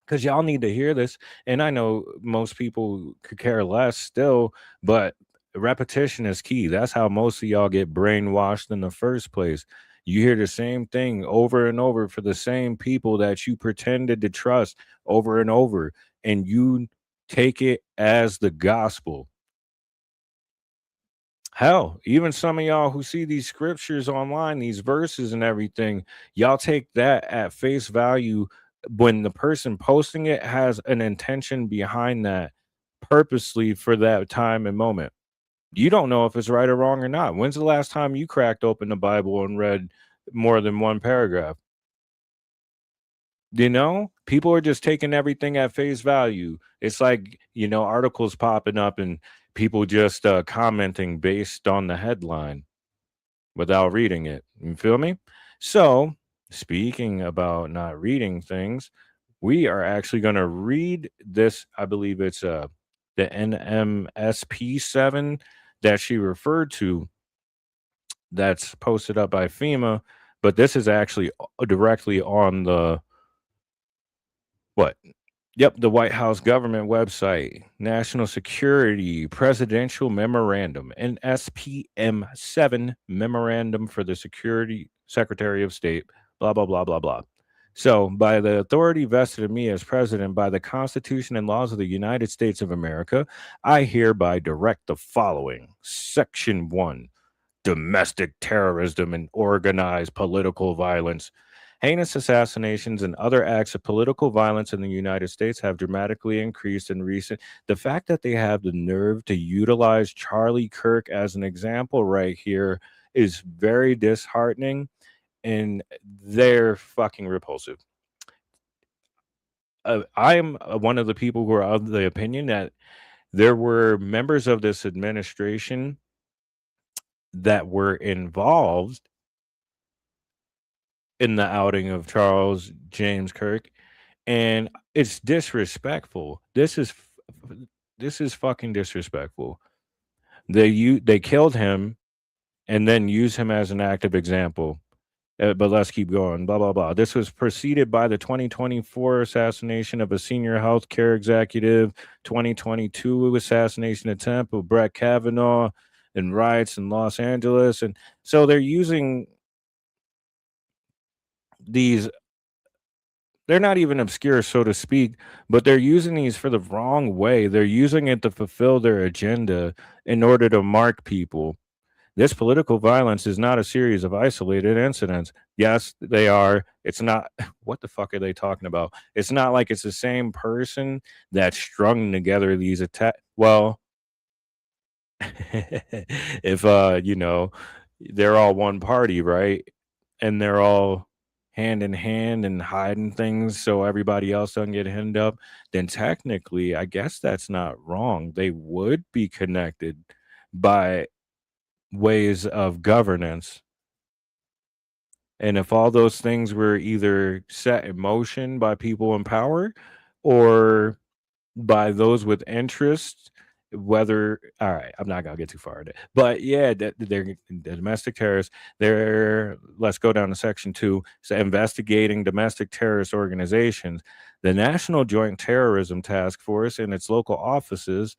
because y'all need to hear this. And I know most people could care less still, but repetition is key. That's how most of y'all get brainwashed in the first place. You hear the same thing over and over for the same people that you pretended to trust over and over, and you take it as the gospel. Hell, even some of y'all who see these scriptures online, these verses and everything, y'all take that at face value when the person posting it has an intention behind that purposely for that time and moment. You don't know if it's right or wrong or not. When's the last time you cracked open the Bible and read more than one paragraph? People are just taking everything at face value. It's like, articles popping up and people just commenting based on the headline without reading it. You feel me? So, speaking about not reading things, we are actually going to read this. I believe it's the NMSP 7 that she referred to, that's posted up by FEMA, but this is actually directly on the the White House government website. National Security Presidential Memorandum, NSPM 7 Memorandum for the Secretary of State, blah, blah, blah, blah, blah. So, by the authority vested in me as president by the Constitution and laws of the United States of America, I hereby direct the following. Section 1, domestic terrorism and organized political violence. Heinous assassinations and other acts of political violence in the United States have dramatically increased in recent. The fact that they have the nerve to utilize Charlie Kirk as an example right here is very disheartening, and they're fucking repulsive. I'm one of the people who are of the opinion that there were members of this administration that were involved in the outing of Charles James Kirk, and it's disrespectful. This is fucking disrespectful. They killed him and then use him as an active example. But let's keep going. Blah blah blah. This was preceded by the 2024 assassination of a senior healthcare executive, 2022 assassination attempt of Brett Kavanaugh, and riots in Los Angeles, and so they're using these. They're not even obscure, so to speak, but they're using these for the wrong way. They're using it to fulfill their agenda in order to mark people. This political violence is not a series of isolated incidents. Yes, they are. It's not. What the fuck are they talking about? It's not like it's the same person that strung together these attacks. Well, if they're all one party, right? And they're all hand in hand and hiding things so everybody else doesn't get hemmed up, then technically, I guess that's not wrong. They would be connected by ways of governance. And if all those things were either set in motion by people in power or by those with interest, whether all right, I'm not gonna get too far into it, but yeah, they're the domestic terrorists. They're let's go down to section 2. So investigating domestic terrorist organizations. The National Joint Terrorism Task Force and its local offices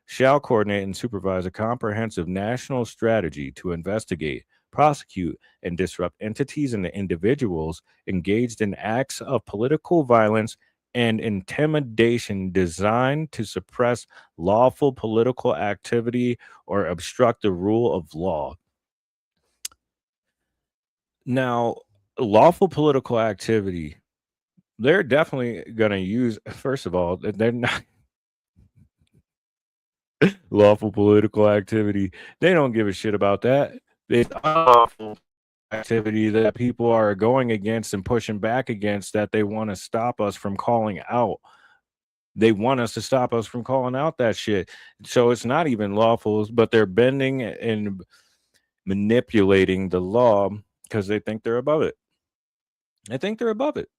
shall coordinate and supervise a comprehensive national strategy to investigate, prosecute, and disrupt entities and individuals engaged in acts of political violence and intimidation designed to suppress lawful political activity or obstruct the rule of law. Now, lawful political activity, they're definitely going to use, first of all, they're not lawful political activity. They don't give a shit about that. It's unlawful activity that people are going against and pushing back against that they want to stop us from calling out. They want us to stop us from calling out that shit. So it's not even lawful, but they're bending and manipulating the law because they think they're above it. They think they're above it.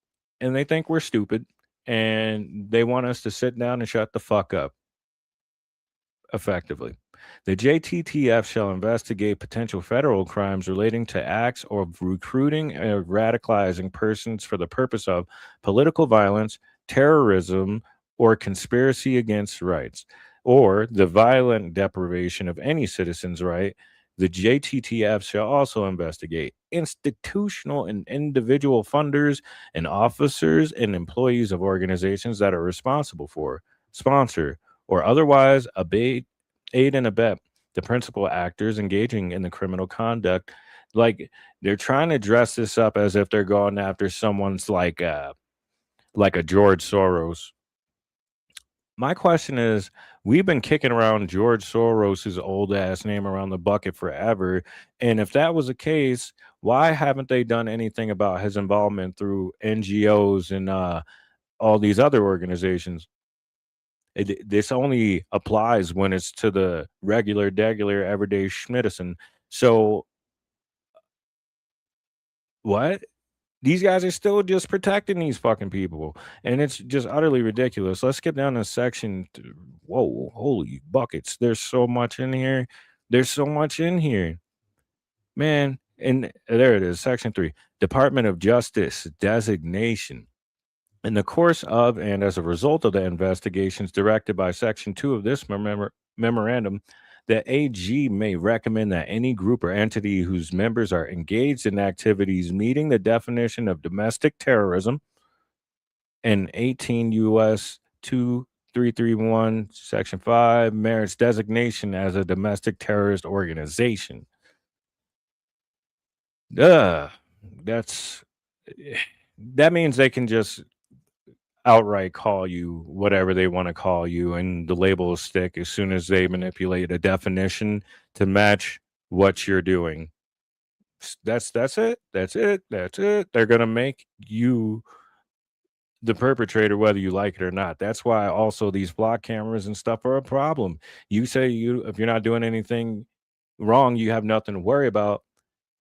And they think we're stupid. And they want us to sit down and shut the fuck up. Effectively. The JTTF shall investigate potential federal crimes relating to acts of recruiting or radicalizing persons for the purpose of political violence, terrorism, or conspiracy against rights, or the violent deprivation of any citizen's right. The JTTF shall also investigate institutional and individual funders and officers and employees of organizations that are responsible for, sponsor, or otherwise aid and abet the principal actors engaging in the criminal conduct. Like they're trying to dress this up as if they're going after someone's like a George Soros. My question is, we've been kicking around George Soros's old ass name around the bucket forever, and if that was the case, why haven't they done anything about his involvement through NGOs and all these other organizations? This only applies when it's to the regular, degular, everyday schmidison. So what? These guys are still just protecting these fucking people, and it's just utterly ridiculous. Let's skip down to section. Whoa, holy buckets! There's so much in here. There's so much in here, man. And there it is, section 3, Department of Justice designation. In the course of and as a result of the investigations directed by Section 2 of this memorandum, the AG may recommend that any group or entity whose members are engaged in activities meeting the definition of domestic terrorism in 18 U.S. 2331, Section 5, merits designation as a domestic terrorist organization. That's that means they can just outright call you whatever they want to call you, and the label will stick as soon as they manipulate a definition to match what you're doing. That's it. That's it. That's it. They're gonna make you the perpetrator whether you like it or not. That's why also these block cameras and stuff are a problem. You say you if you're not doing anything wrong, you have nothing to worry about.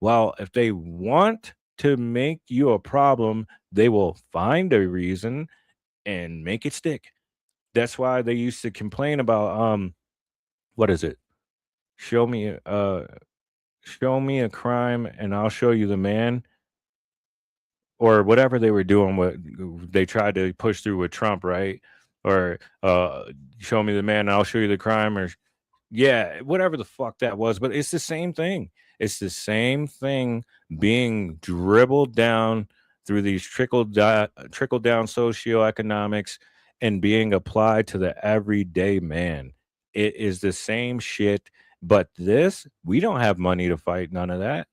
Well, if they want to make you a problem, they will find a reason and make it stick. That's why they used to complain about what is it? Show me show me a crime and I'll show you the man, or whatever they were doing, what they tried to push through with Trump, right? Or show me the man and I'll show you the crime, or yeah, whatever the fuck that was, but it's the same thing. It's the same thing being dribbled down through these trickle down socioeconomics and being applied to the everyday man. It is the same shit, but this we don't have money to fight none of that.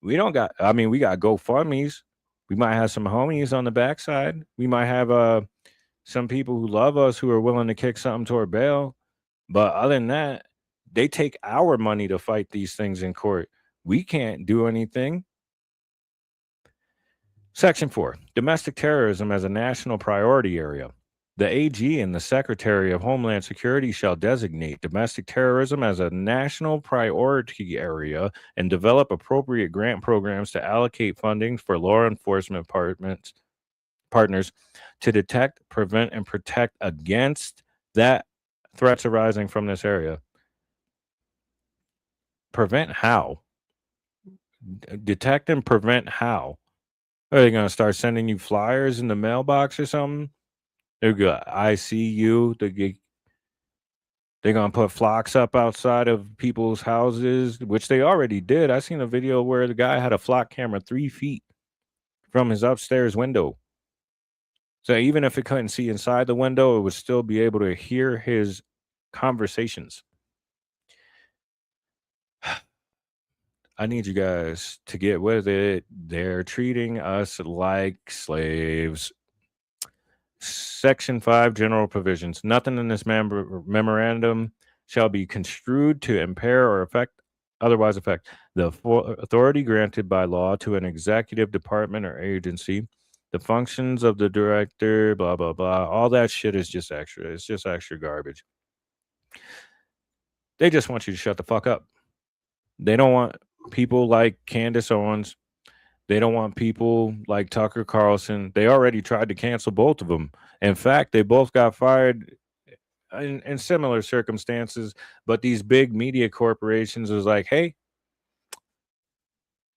We don't got. I mean, we got GoFundmes. We might have some homies on the backside. We might have some people who love us who are willing to kick something toward bail. But other than that, they take our money to fight these things in court. We can't do anything. Section 4, domestic terrorism as a national priority area. The AG and the Secretary of Homeland Security shall designate domestic terrorism as a national priority area and develop appropriate grant programs to allocate funding for law enforcement partners to detect, prevent, and protect against that threats arising from this area. Prevent how? Detect and prevent how? Are they going to start sending you flyers in the mailbox or something? They're good. I see you. They're going to put flocks up outside of people's houses, which they already did. I seen a video where the guy had a flock camera 3 feet from his upstairs window. So even if it couldn't see inside the window, it would still be able to hear his conversations. I need you guys to get with it. They're treating us like slaves. Section 5, general provisions. Nothing in this memorandum shall be construed to impair or otherwise affect the authority granted by law to an executive department or agency, the functions of the director, blah, blah, blah. All that shit is just extra. It's just extra garbage. They just want you to shut the fuck up. They don't want people like Candace Owens. They don't want people like Tucker Carlson. They already tried to cancel both of them. In fact, they both got fired in similar circumstances. But these big media corporations was like, hey,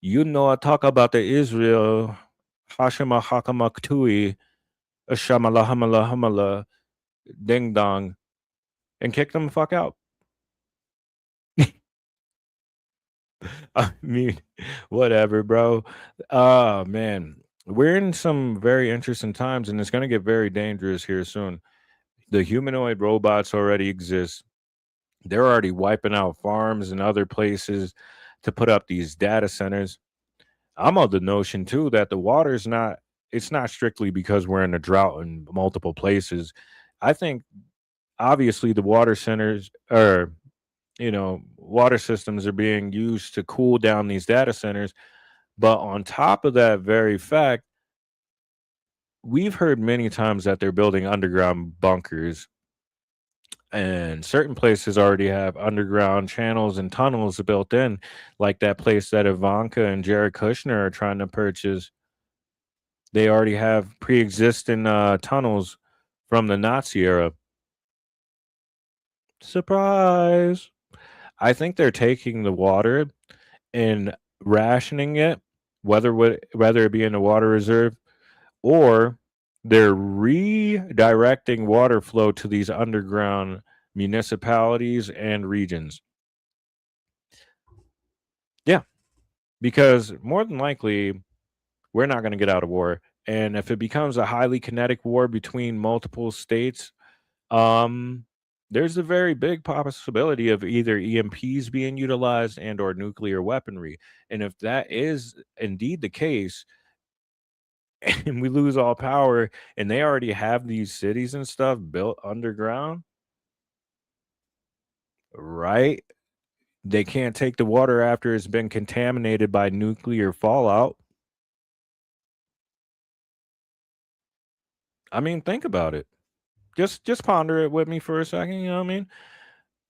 I talk about the Israel, Hashima Hakamaktui, Shamala Hamala Hamala, Ding Dong, and kick them the fuck out. I mean, whatever, bro. Oh man, we're in some very interesting times, and it's going to get very dangerous here soon. The humanoid robots already exist. They're already wiping out farms and other places to put up these data centers. I'm of the notion too that the water's not. It's not strictly because we're in a drought in multiple places. I think obviously the water centers are water systems are being used to cool down these data centers. But on top of that very fact, we've heard many times that they're building underground bunkers, and certain places already have underground channels and tunnels built in, like that place that Ivanka and Jared Kushner are trying to purchase. They already have pre-existing tunnels from the Nazi era. Surprise! I think they're taking the water and rationing it, whether it be in a water reserve, or they're redirecting water flow to these underground municipalities and regions. Yeah, because more than likely we're not going to get out of war, and if it becomes a highly kinetic war between multiple states, um there's a very big possibility of either EMPs being utilized and or nuclear weaponry. And if that is indeed the case, and we lose all power, and they already have these cities and stuff built underground, right? They can't take the water after it's been contaminated by nuclear fallout. I mean, think about it. Just ponder it with me for a second, you know what I mean?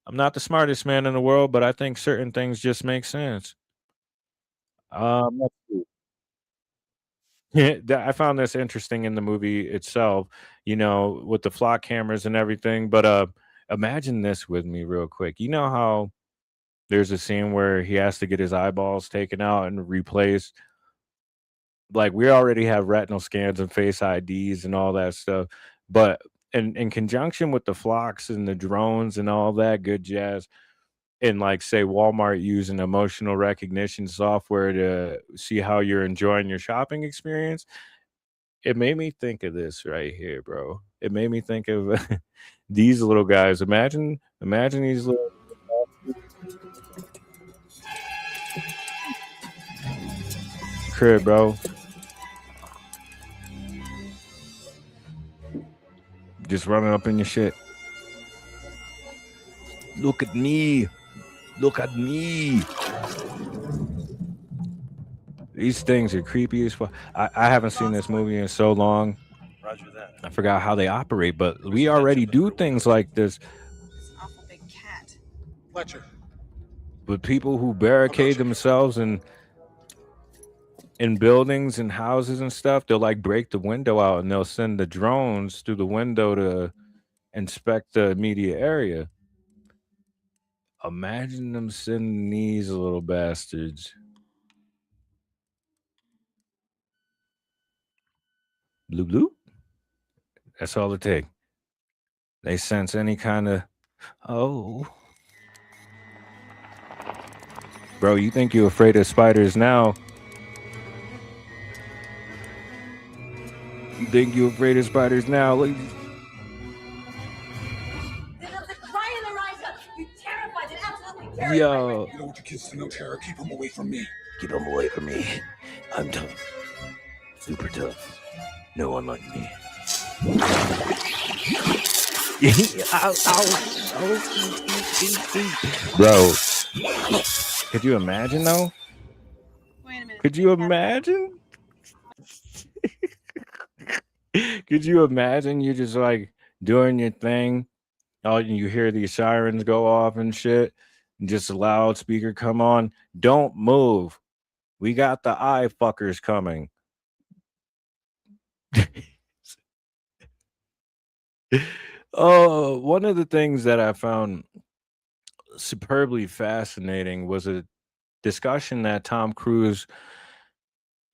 I'm not the smartest man in the world, but I think certain things just make sense. Let's see. Yeah, I found this interesting in the movie itself, with the flock cameras and everything. But imagine this with me real quick. You know how there's a scene where he has to get his eyeballs taken out and replaced. Like we already have retinal scans and face IDs and all that stuff, but in conjunction with the flocks and the drones and all that good jazz, and like say Walmart using emotional recognition software to see how you're enjoying your shopping experience, it made me think of this right here, bro. It made me think of these little guys. Imagine these little crib, bro. Just running up in your shit. Look at me. Look at me. These things are creepy as fuck. I haven't seen this movie in so long. Roger that. I forgot how they operate, but we already do things like this Awful big cat. Fletcher. with people who barricade themselves in buildings and houses and stuff. They'll like break the window out and they'll send the drones through the window to inspect the immediate area. Imagine them sending these little bastards. Blue blue. That's all it takes. They sense any kind of bro, you think you're afraid of spiders now? You think you're afraid of spiders now? You're terrified and absolutely terrified. Yo, You don't want your kids to know terror. Keep them away from me. Keep them away from me. I'm tough. Super tough. No one like me. ow, ow. Bro, could you imagine though? Wait a minute. Could you imagine? Could you imagine you just like doing your thing? Oh, you hear these sirens go off and shit, and just a loudspeaker come on. Don't move. We got the eye fuckers coming. Oh, one of the things that I found superbly fascinating was a discussion that Tom Cruise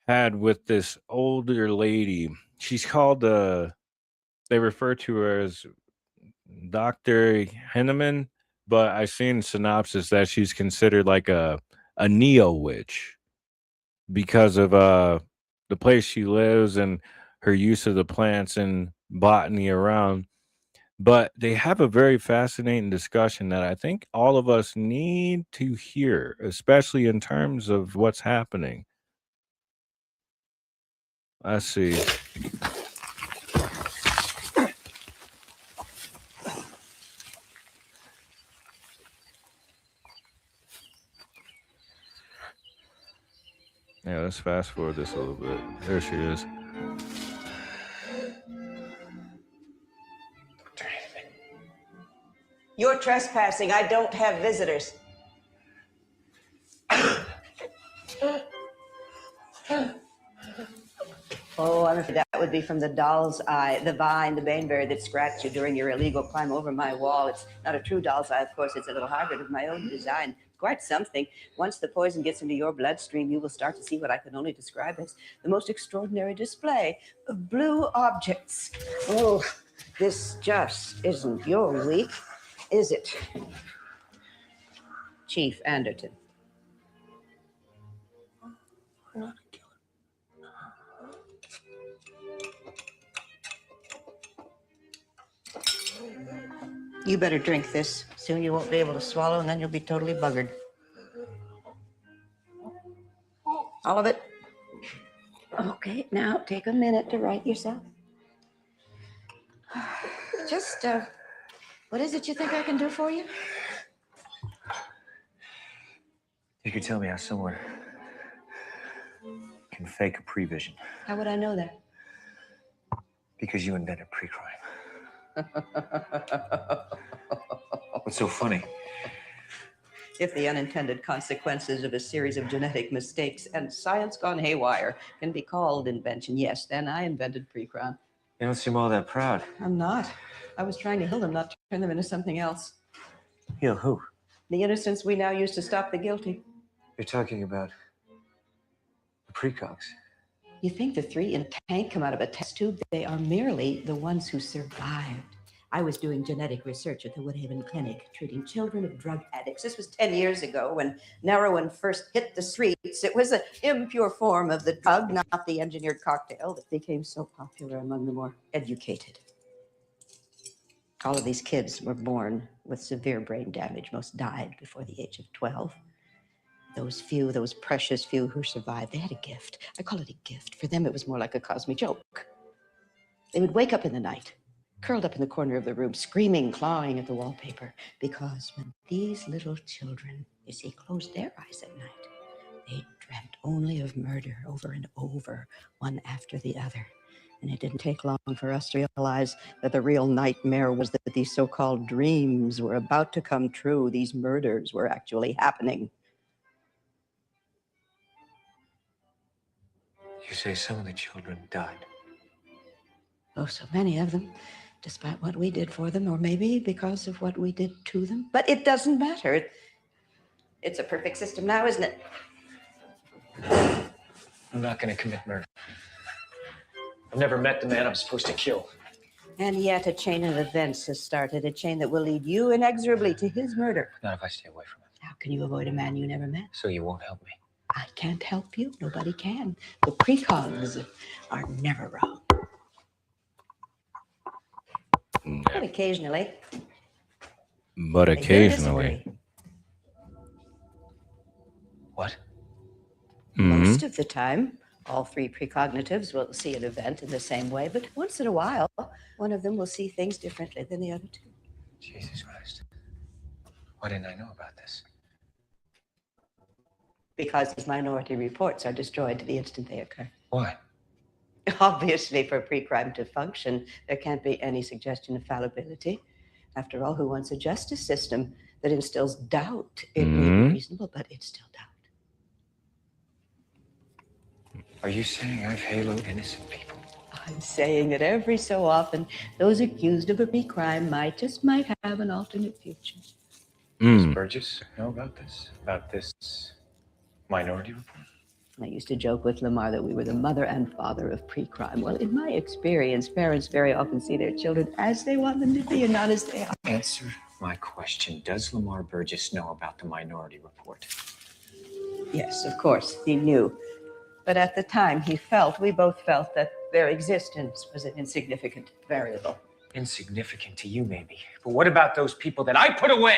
had with this older lady. She's called they refer to her as Dr. Henneman, but I've seen synopsis that she's considered like a neo witch because of the place she lives and her use of the plants and botany around. But they have a very fascinating discussion that I think all of us need to hear, especially in terms of what's happening. Let's see. Yeah, let's fast forward this a little bit. There she is. You're trespassing. I don't have visitors. Oh, I'm afraid that would be from the doll's eye, the vine, the baneberry that scratched you during your illegal climb over my wall. It's not a true doll's eye, of course. It's a little hybrid of my own design. Quite something. Once the poison gets into your bloodstream, you will start to see what I can only describe as the most extraordinary display of blue objects. Oh, this just isn't your week, is it? Chief Anderton. You better drink this. Soon you won't be able to swallow, and then you'll be totally buggered. All of it? Okay, now take a minute to write yourself. Just, what is it you think I can do for you? You could tell me how someone can fake a prevision. How would I know that? Because you invented pre-crime. What's so funny? If the unintended consequences of a series of genetic mistakes and science gone haywire can be called invention, yes, then I invented pre-crime. You don't seem all that proud. I'm not. I was trying to heal them, not turn them into something else. Heal who? The innocents we now use to stop the guilty. You're talking about the precogs. You think the 3 in a tank come out of a test tube? They are merely the ones who survived. I was doing genetic research at the Woodhaven Clinic, treating children of drug addicts. This was 10 years ago when heroin first hit the streets. It was an impure form of the drug, not the engineered cocktail that became so popular among the more educated. All of these kids were born with severe brain damage. Most died before the age of 12. Those few, those precious few who survived, they had a gift. I call it a gift. For them, it was more like a cosmic joke. They would wake up in the night, curled up in the corner of the room, screaming, clawing at the wallpaper. Because when these little children, you see, closed their eyes at night, they dreamt only of murder over and over, one after the other. And it didn't take long for us to realize that the real nightmare was that these so-called dreams were about to come true. These murders were actually happening. You say some of the children died. Oh, so many of them, despite what we did for them, or maybe because of what we did to them. But it doesn't matter. It's a perfect system now, isn't it? I'm not going to commit murder. I've never met the man I'm supposed to kill. And yet a chain of events has started, a chain that will lead you inexorably to his murder. Not if I stay away from him. How can you avoid a man you never met? So you won't help me. I can't help you. Nobody can. The precogs are never wrong. But occasionally. But they do occasionally. disagree. What? Most of the time, all 3 precognitives will see an event in the same way, but once in a while, one of them will see things differently than the other 2. Jesus Christ. Why didn't I know about this? Because his minority reports are destroyed the instant they occur. Why? Obviously, for pre-crime to function, there can't be any suggestion of fallibility. After all, who wants a justice system that instills doubt? It may be reasonable, but it's still doubt. Are you saying I've haloed innocent people? I'm saying that every so often, those accused of a pre-crime might have an alternate future. Does Burgess know about this? About this minority report? I used to joke with Lamar that we were the mother and father of pre-crime. Well, in my experience, parents very often see their children as they want them to be and not as they are. Answer my question. Does Lamar Burgess know about the minority report? Yes, of course, he knew. But at the time, we both felt that their existence was an insignificant variable. Insignificant to you, maybe. But what about those people that I put away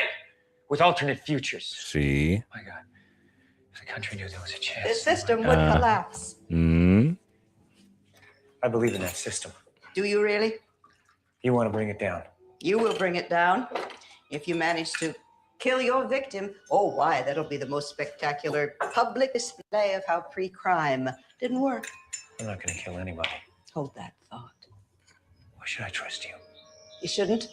with alternate futures? See? My God. If the country knew there was a chance. The system would collapse. I believe in that system. Do you really? You want to bring it down? You will bring it down. If you manage to kill your victim, oh, why, that'll be the most spectacular public display of how pre-crime didn't work. I'm not going to kill anybody. Hold that thought. Why should I trust you? You shouldn't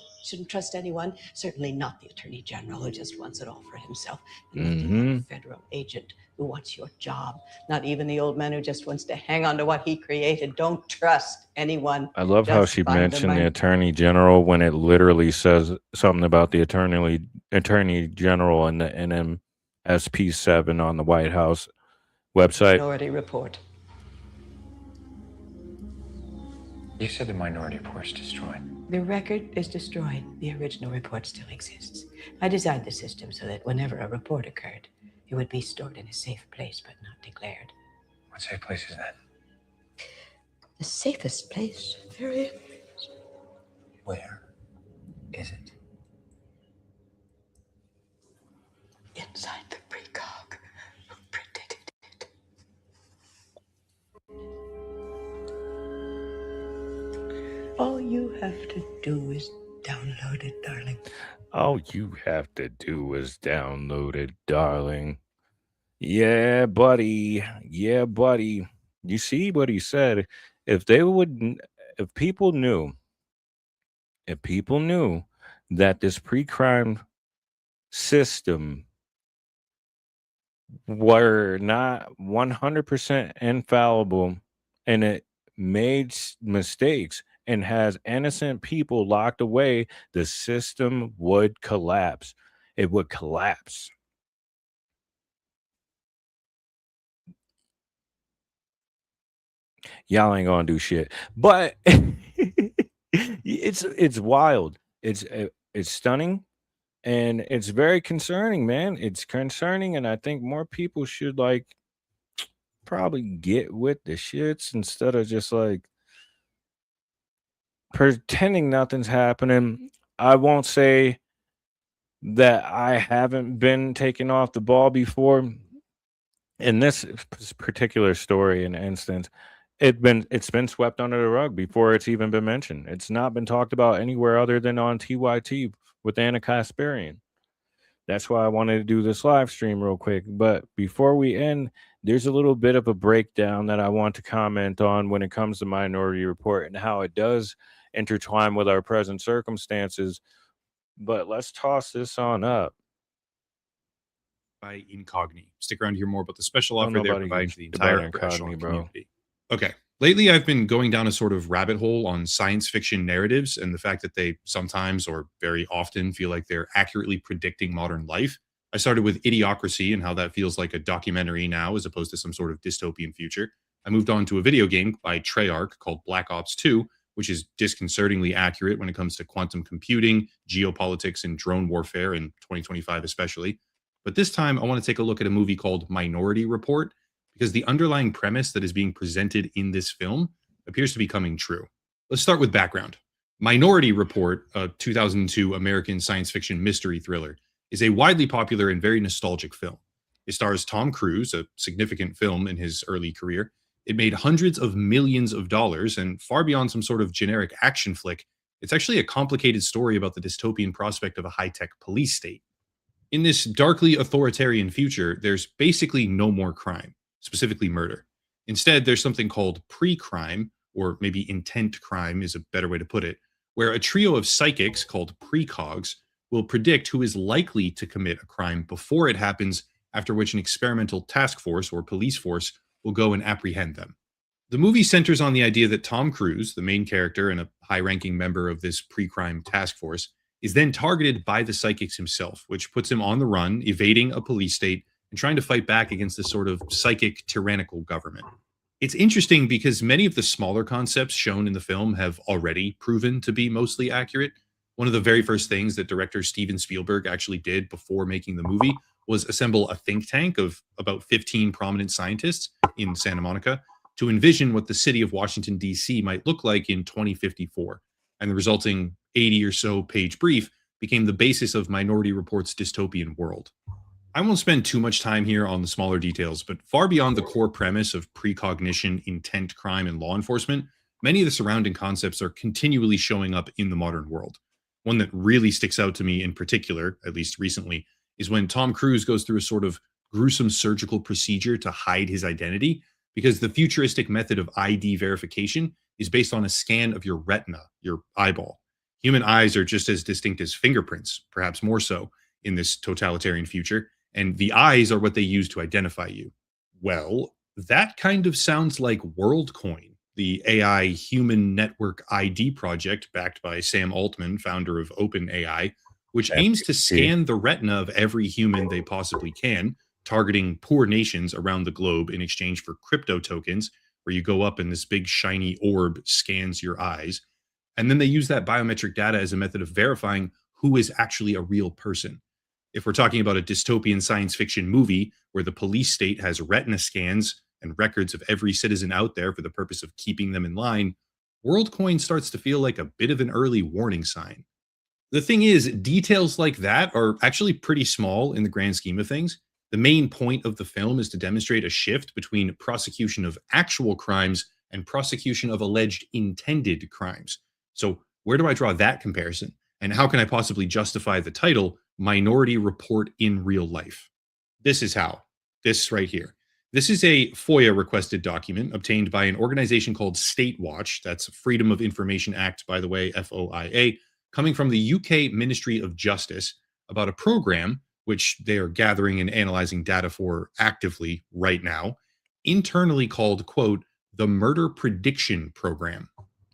trust anyone, certainly not the Attorney General who just wants it all for himself. And not even a federal agent who wants your job. Not even the old man who just wants to hang on to what he created. Don't trust anyone. I love how Just she find mentioned the money. Attorney General when it literally says something about the Attorney General and the NMSP7 on the White House website. Minority Report. You said the minority report's destroyed. The record is destroyed. The original report still exists. I designed the system so that whenever a report occurred, it would be stored in a safe place but not declared. What safe place is that? The safest place, very. Where is it? Inside the precog who predicted it. to do is download it, darling. All you have to do is download it, darling. Yeah, buddy. Yeah, buddy. You see what he said? If they would, if people knew, if people knew that this pre-crime system were not 100% infallible and it made mistakes and has innocent people locked away, the system would collapse. It would collapse. Y'all ain't gonna do shit. But it's wild. It's stunning and it's very concerning, man. It's concerning, and I think more people should like probably get with the shits instead of just like pretending nothing's happening. I won't say that I haven't been taken off the ball before. In this particular story and instance, it's been swept under the rug before it's even been mentioned. It's not been talked about anywhere other than on TYT with Anna Kasparian. That's why I wanted to do this live stream real quick. But before we end, there's a little bit of a breakdown that I want to comment on when it comes to Minority Report and how it does intertwine with our present circumstances. But let's toss this on up. By Incogni. Stick around to hear more about the special Don't offer they're nobody providing use to the the entire bar upper echelon Incogni, bro. community. Okay. Lately, I've been going down a sort of rabbit hole on science fiction narratives and the fact that they sometimes or very often feel like they're accurately predicting modern life. I started with Idiocracy and how that feels like a documentary now as opposed to some sort of dystopian future. I moved on to a video game by Treyarch called Black Ops 2, which is disconcertingly accurate when it comes to quantum computing, geopolitics, and drone warfare in 2025 especially. But this time, I want to take a look at a movie called Minority Report because the underlying premise that is being presented in this film appears to be coming true. Let's start with background. Minority Report, a 2002 American science fiction mystery thriller, is a widely popular and very nostalgic film. It stars Tom Cruise, a significant film in his early career. It made hundreds of millions of dollars, and far beyond some sort of generic action flick, it's actually a complicated story about the dystopian prospect of a high-tech police state. In this darkly authoritarian future, there's basically no more crime, specifically murder. Instead, there's something called pre-crime, or maybe intent crime is a better way to put it, where a trio of psychics called precogs will predict who is likely to commit a crime before it happens, after which an experimental task force or police force will go and apprehend them. The movie centers on the idea that Tom Cruise, the main character and a high-ranking member of this pre-crime task force, is then targeted by the psychics himself, which puts him on the run, evading a police state and trying to fight back against this sort of psychic tyrannical government. It's interesting because many of the smaller concepts shown in the film have already proven to be mostly accurate. One of the very first things that director Steven Spielberg actually did before making the movie was assemble a think tank of about 15 prominent scientists in Santa Monica to envision what the city of Washington, D.C. might look like in 2054. And the resulting 80 or so page brief became the basis of Minority Report's dystopian world. I won't spend too much time here on the smaller details, but far beyond the core premise of precognition, intent, crime, and law enforcement, many of the surrounding concepts are continually showing up in the modern world. One that really sticks out to me in particular, at least recently, is when Tom Cruise goes through a sort of gruesome surgical procedure to hide his identity, because the futuristic method of ID verification is based on a scan of your retina, your eyeball. Human eyes are just as distinct as fingerprints, perhaps more so in this totalitarian future, and the eyes are what they use to identify you. Well, that kind of sounds like WorldCoin, the AI human network ID project backed by Sam Altman, founder of OpenAI, which aims to scan the retina of every human they possibly can, targeting poor nations around the globe in exchange for crypto tokens, where you go up and this big shiny orb scans your eyes. And then they use that biometric data as a method of verifying who is actually a real person. If we're talking about a dystopian science fiction movie where the police state has retina scans and records of every citizen out there for the purpose of keeping them in line, WorldCoin starts to feel like a bit of an early warning sign. The thing is, details like that are actually pretty small in the grand scheme of things. The main point of the film is to demonstrate a shift between prosecution of actual crimes and prosecution of alleged intended crimes. So Where do I draw that comparison? And how can I possibly justify the title Minority Report in Real Life? This is how. This right here. This is a FOIA requested document obtained by an organization called State Watch. That's Freedom of Information Act, by the way, FOIA, coming from the UK Ministry of Justice about a program which they are gathering and analyzing data for actively right now, internally called, quote, the Murder Prediction Program.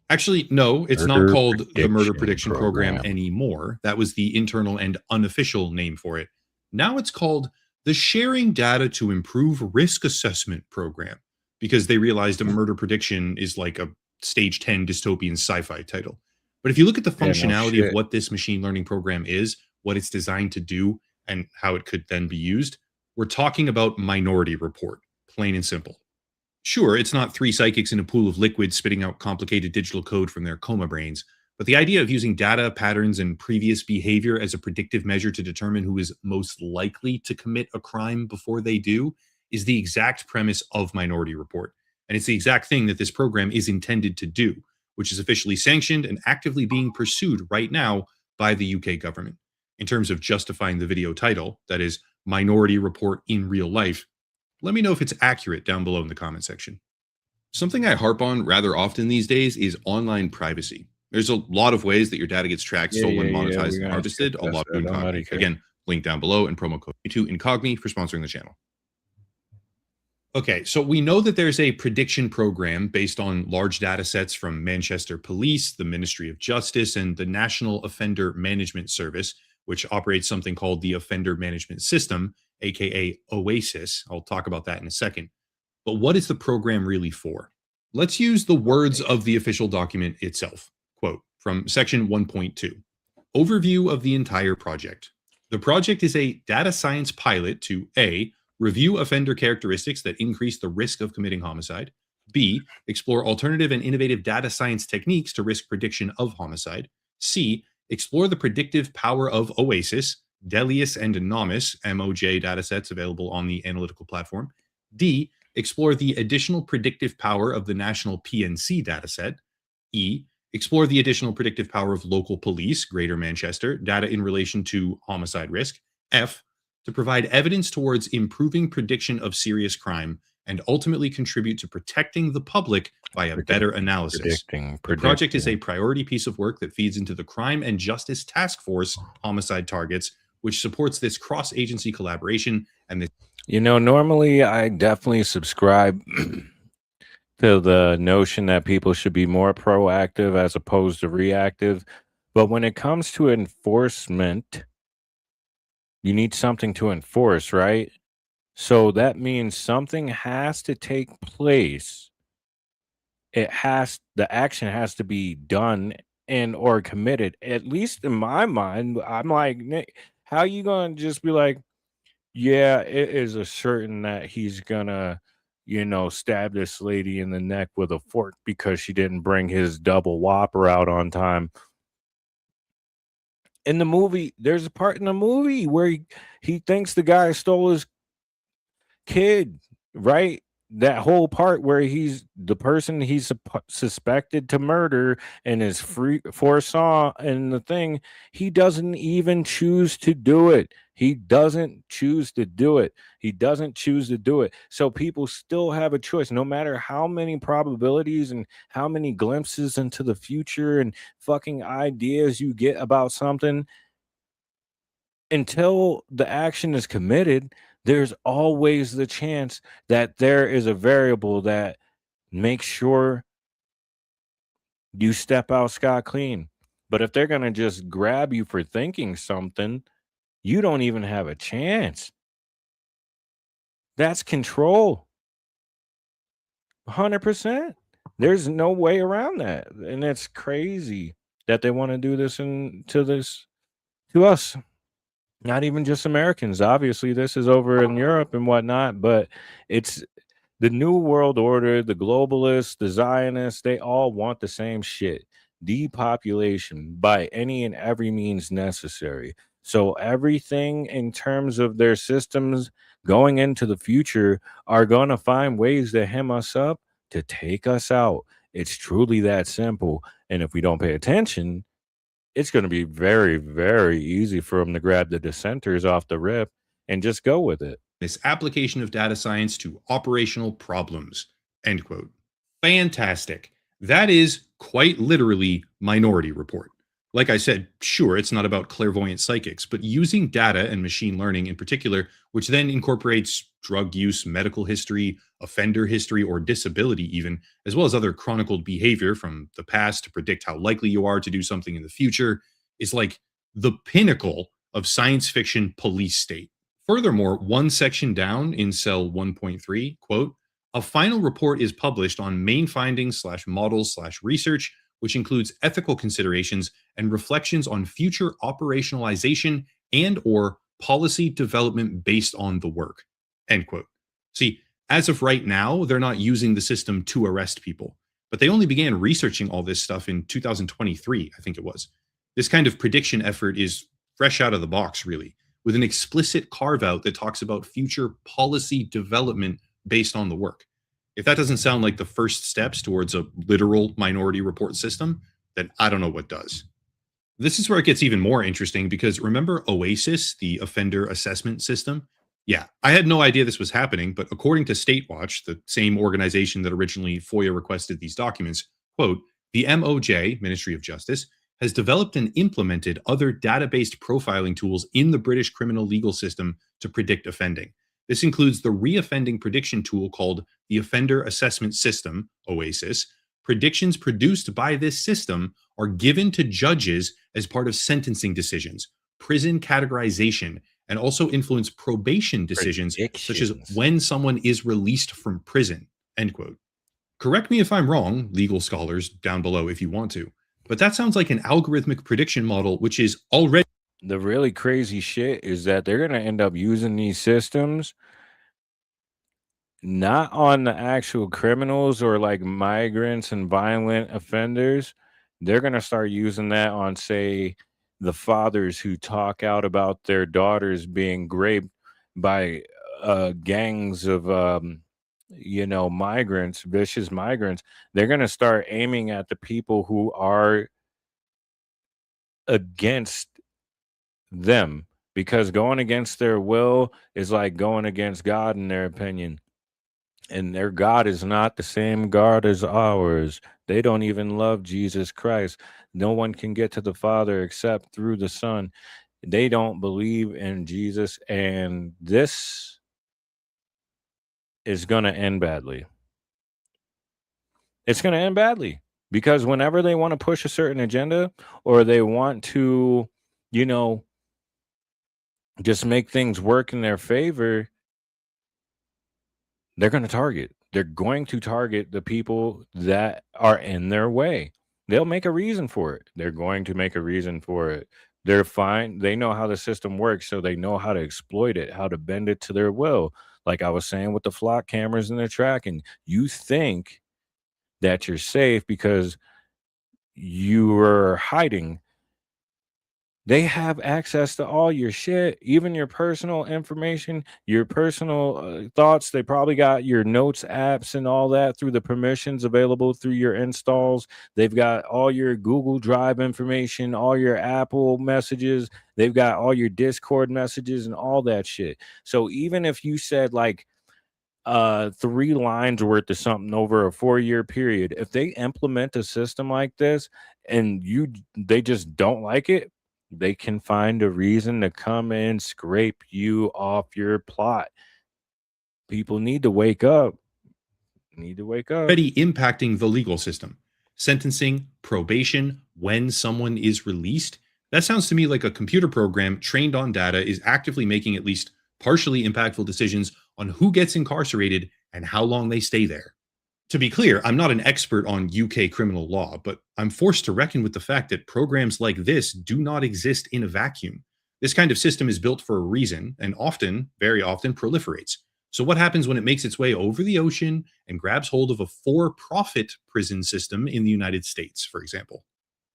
Actually, no, it's not called the Murder Prediction Program anymore. That was the internal and unofficial name for it. Now it's called the Sharing Data to Improve Risk Assessment Program, because they realized a murder prediction is like a stage 10 dystopian sci-fi title. But if you look at the functionality of what this machine learning program is, what it's designed to do, and how it could then be used, we're talking about Minority Report, plain and simple. Sure, it's not three psychics in a pool of liquid spitting out complicated digital code from their coma brains, but the idea of using data, patterns, and previous behavior as a predictive measure to determine who is most likely to commit a crime before they do is the exact premise of Minority Report. And it's the exact thing that this program is intended to do, which is officially sanctioned and actively being pursued right now by the UK government. In terms of justifying the video title, that is Minority Report in Real Life, let me know if it's accurate down below in the comment section. Something I harp on rather often these days is online privacy. There's a lot of ways that your data gets tracked, stolen, monetized, and harvested. A lot of Incogni. Again, link down below and promo code to Incogni for sponsoring the channel. Okay, so we know that there's a prediction program based on large data sets from Manchester Police, the Ministry of Justice, and the National Offender Management Service, which operates something called the Offender Management System, aka OASIS. I'll talk about that in a second. But what is the program really for? Let's use the words of the official document itself. Quote from section 1.2. Overview of the entire project. The project is a data science pilot to A, review offender characteristics that increase the risk of committing homicide, B, explore alternative and innovative data science techniques to risk prediction of homicide, C, explore the predictive power of OASIS, Delius and Nomis, MOJ datasets available on the analytical platform, D, explore the additional predictive power of the national PNC dataset, E, explore the additional predictive power of local police, Greater Manchester, data in relation to homicide risk, F, to provide evidence towards improving prediction of serious crime and ultimately contribute to protecting the public via better analysis. The project is a priority piece of work that feeds into the Crime and Justice Task Force homicide targets, which supports this cross-agency collaboration and this. You know, normally I definitely subscribe to the notion that people should be more proactive as opposed to reactive. But when it comes to enforcement, you need something to enforce, right? So that means something has to take place. The action has to be done and or committed. At least in my mind, I'm like, Nick, how you gonna just be like, yeah, it is a certain that he's gonna, stab this lady in the neck with a fork because she didn't bring his double whopper out on time. In the movie, there's a part in the movie where he thinks the guy stole his kid, right? That whole part where he's the person he's suspected to murder and is foresaw in the thing, he doesn't even choose to do it. He doesn't choose to do it. He doesn't choose to do it. So people still have a choice, no matter how many probabilities and how many glimpses into the future and fucking ideas you get about something. Until the action is committed, there's always the chance that there is a variable that makes sure you step out scot clean. But if they're going to just grab you for thinking something, you don't even have a chance. That's control. 100%. There's no way around that. And it's crazy that they want to do this to us. Not even just Americans. Obviously, this is over in Europe and whatnot, but it's the New World Order, the globalists, the Zionists, they all want the same shit. Depopulation by any and every means necessary. So everything in terms of their systems going into the future are going to find ways to hem us up, to take us out. It's truly that simple. And if we don't pay attention, it's going to be very, very easy for them to grab the dissenters off the rip and just go with it. This application of data science to operational problems, end quote. Fantastic. That is quite literally Minority Report. Like I said, sure, it's not about clairvoyant psychics, but using data and machine learning in particular, which then incorporates drug use, medical history, offender history, or disability even, as well as other chronicled behavior from the past to predict how likely you are to do something in the future, is like the pinnacle of science fiction police state. Furthermore, one section down in cell 1.3, quote, a final report is published on main findings / models / research, which includes ethical considerations and reflections on future operationalization and or policy development based on the work, end quote. See, as of right now, they're not using the system to arrest people, but they only began researching all this stuff in 2023, I think it was. This kind of prediction effort is fresh out of the box, really, with an explicit carve out that talks about future policy development based on the work. If that doesn't sound like the first steps towards a literal Minority Report system, then I don't know what does. This is where it gets even more interesting because remember OASIS, the offender assessment system? Yeah, I had no idea this was happening, but according to Statewatch, the same organization that originally FOIA requested these documents, quote, the MOJ, Ministry of Justice, has developed and implemented other data-based profiling tools in the British criminal legal system to predict offending. This includes the reoffending prediction tool called the Offender Assessment System, OASIS. Predictions produced by this system are given to judges as part of sentencing decisions, prison categorization, and also influence probation decisions, such as when someone is released from prison, end quote. Correct me if I'm wrong, legal scholars down below if you want to, but that sounds like an algorithmic prediction model, which is already... The really crazy shit is that they're going to end up using these systems not on the actual criminals or like migrants and violent offenders. They're going to start using that on, say, the fathers who talk out about their daughters being raped by gangs of migrants, vicious migrants. They're going to start aiming at the people who are against them, because going against their will is like going against God in their opinion. And their God is not the same God as ours. They don't even love Jesus Christ. No one can get to the Father except through the Son. They don't believe in Jesus, and this is going to end badly. It's going to end badly because whenever they want to push a certain agenda or they want to, just make things work in their favor, they're going to target. They're going to target the people that are in their way. They'll make a reason for it. They're going to make a reason for it. They're fine. They know how the system works, so they know how to exploit it, how to bend it to their will. Like I was saying with the flock cameras and the tracking, you think that you're safe because you are hiding. They have access to all your shit, even your personal information, your personal thoughts. They probably got your notes apps and all that through the permissions available through your installs. They've got all your Google Drive information, all your Apple messages. They've got all your Discord messages and all that shit. So even if you said like 3 lines worth of something over a 4-year period, if they implement a system like this and they just don't like it, they can find a reason to come and scrape you off your plot. People need to wake up. Already impacting the legal system. Sentencing, probation, when someone is released. That sounds to me like a computer program trained on data is actively making at least partially impactful decisions on who gets incarcerated and how long they stay there. To be clear, I'm not an expert on UK criminal law, but I'm forced to reckon with the fact that programs like this do not exist in a vacuum. This kind of system is built for a reason and often, very often, proliferates. So what happens when it makes its way over the ocean and grabs hold of a for-profit prison system in the United States, for example?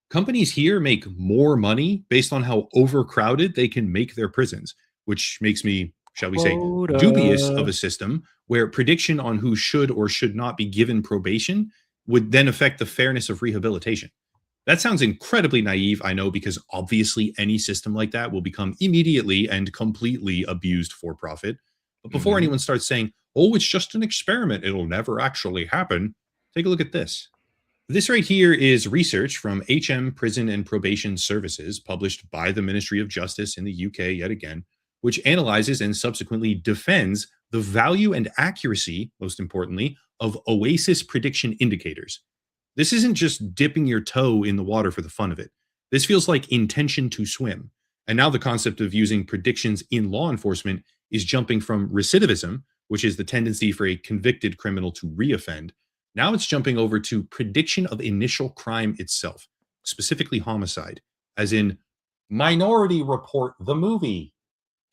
Companies here make more money based on how overcrowded they can make their prisons, which makes me, shall we say, dubious of a system where prediction on who should or should not be given probation would then affect the fairness of rehabilitation. That sounds incredibly naive, I know, because obviously any system like that will become immediately and completely abused for profit. But before anyone starts saying, oh, it's just an experiment, it'll never actually happen, take a look at this. This right here is research from HM Prison and Probation Services, published by the Ministry of Justice in the UK yet again, which analyzes and subsequently defends the value and accuracy, most importantly, of OASIS prediction indicators. This isn't just dipping your toe in the water for the fun of it. This feels like intention to swim. And now the concept of using predictions in law enforcement is jumping from recidivism, which is the tendency for a convicted criminal to reoffend. Now it's jumping over to prediction of initial crime itself, specifically homicide, as in Minority Report, the movie.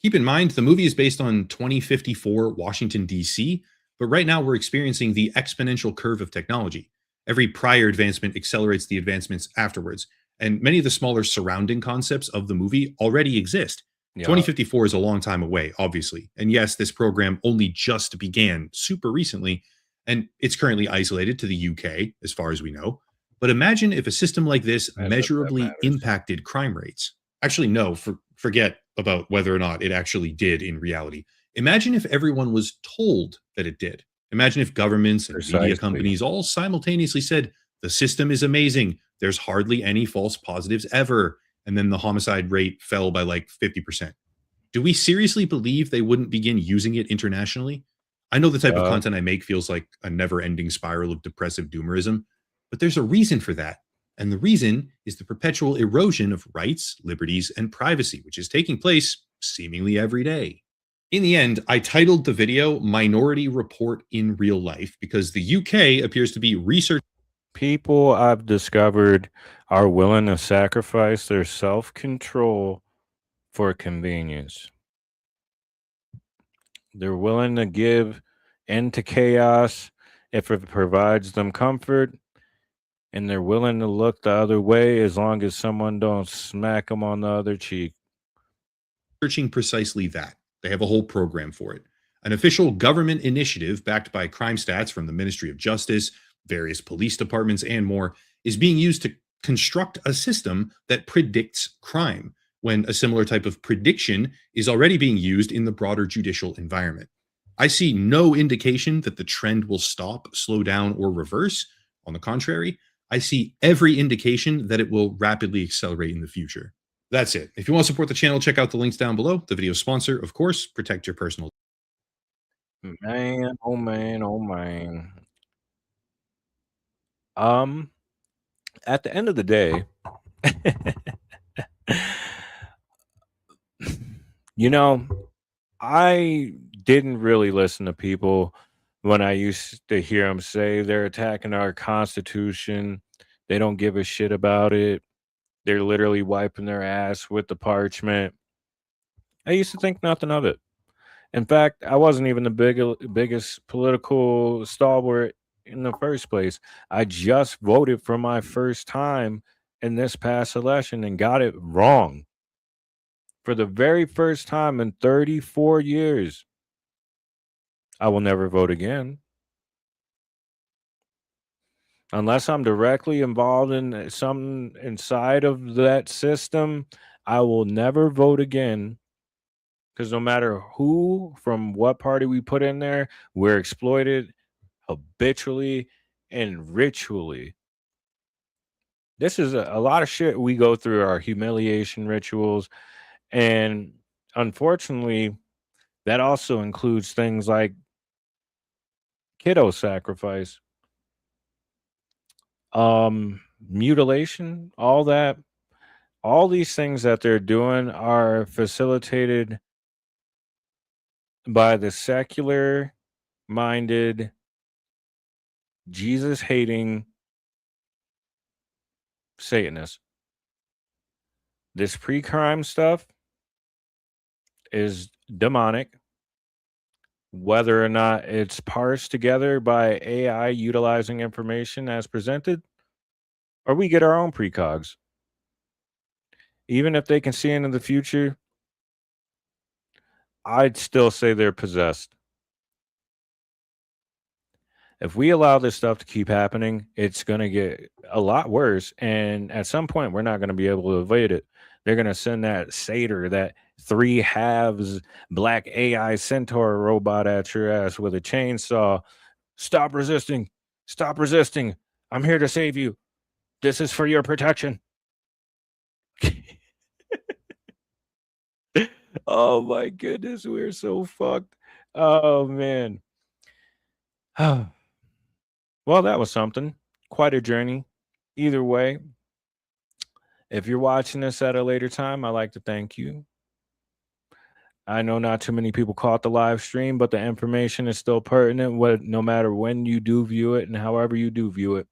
Keep in mind, the movie is based on 2054 Washington, D.C., but right now we're experiencing the exponential curve of technology. Every prior advancement accelerates the advancements afterwards, and many of the smaller surrounding concepts of the movie already exist. 2054 is a long time away, obviously. And yes, this program only just began super recently, and it's currently isolated to the UK, as far as we know. But imagine if a system like this measurably impacted crime rates. Actually, no, forget about whether or not it actually did in reality. Imagine if everyone was told that it did. Imagine if governments and media companies all simultaneously said, the system is amazing, there's hardly any false positives ever, and then the homicide rate fell by like 50%. Do we seriously believe they wouldn't begin using it internationally? I know the type of content I make feels like a never-ending spiral of depressive doomerism, but there's a reason for that. And the reason is the perpetual erosion of rights, liberties, and privacy, which is taking place seemingly every day. In the end, I titled the video Minority Report in Real Life because the UK appears to be researching. People I've discovered are willing to sacrifice their self-control for convenience. They're willing to give in to chaos if it provides them comfort, and they're willing to look the other way as long as someone don't smack them on the other cheek. Searching precisely that. They have a whole program for it. An official government initiative backed by crime stats from the Ministry of Justice, various police departments, and more is being used to construct a system that predicts crime, when a similar type of prediction is already being used in the broader judicial environment. I see no indication that the trend will stop, slow down, or reverse. On the contrary, I see every indication that it will rapidly accelerate in the future. That's it. If you want to support the channel, check out the links down below. The video sponsor, of course, protect your personal. Man, oh man, oh man. At the end of the day, you know, I didn't really listen to people when I used to hear them say they're attacking our Constitution. They don't give a shit about it. They're literally wiping their ass with the parchment. I used to think nothing of it. In fact, I wasn't even the biggest political stalwart in the first place. I just voted for my first time in this past election and got it wrong. For the very first time in 34 years. I will never vote again. Unless I'm directly involved in something inside of that system, I will never vote again. Because no matter who, from what party we put in there, we're exploited habitually and ritually. This is a lot of shit we go through, our humiliation rituals. And unfortunately, that also includes things like kiddo sacrifice, mutilation, all that. All these things that they're doing are facilitated by the secular minded, Jesus hating Satanists. This pre-crime stuff is demonic. Whether or not it's parsed together by AI utilizing information as presented, or we get our own precogs. Even if they can see into the future, I'd still say they're possessed. If we allow this stuff to keep happening, it's going to get a lot worse. And at some point, we're not going to be able to avoid it. They're going to send that satyr, that three halves black AI centaur robot at your ass with a chainsaw. Stop resisting. Stop resisting. I'm here to save you. This is for your protection. Oh my goodness, we're so fucked. Oh man. Well, that was something. Quite a journey. Either way, if you're watching this at a later time, I'd like to thank you. I know not too many people caught the live stream, but the information is still pertinent, no matter when you do view it and however you do view it.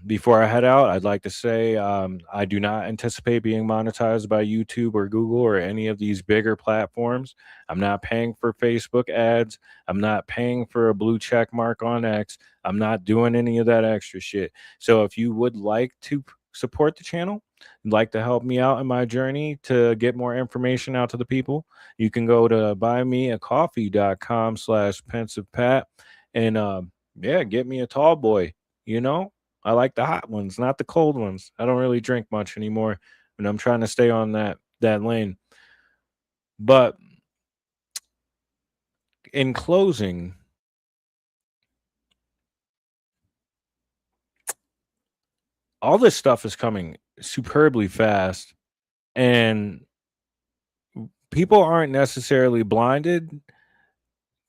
Before I head out, I'd like to say I do not anticipate being monetized by YouTube or Google or any of these bigger platforms. I'm not paying for Facebook ads. I'm not paying for a blue check mark on X. I'm not doing any of that extra shit. So if you would like to support the channel, like to help me out in my journey to get more information out to the people, you can go to buymeacoffee.com/pensivepat and yeah, get me a tall boy. You know, I like the hot ones, not the cold ones. I don't really drink much anymore, and I'm trying to stay on that lane. But in closing, all this stuff is coming superbly fast, and people aren't necessarily blinded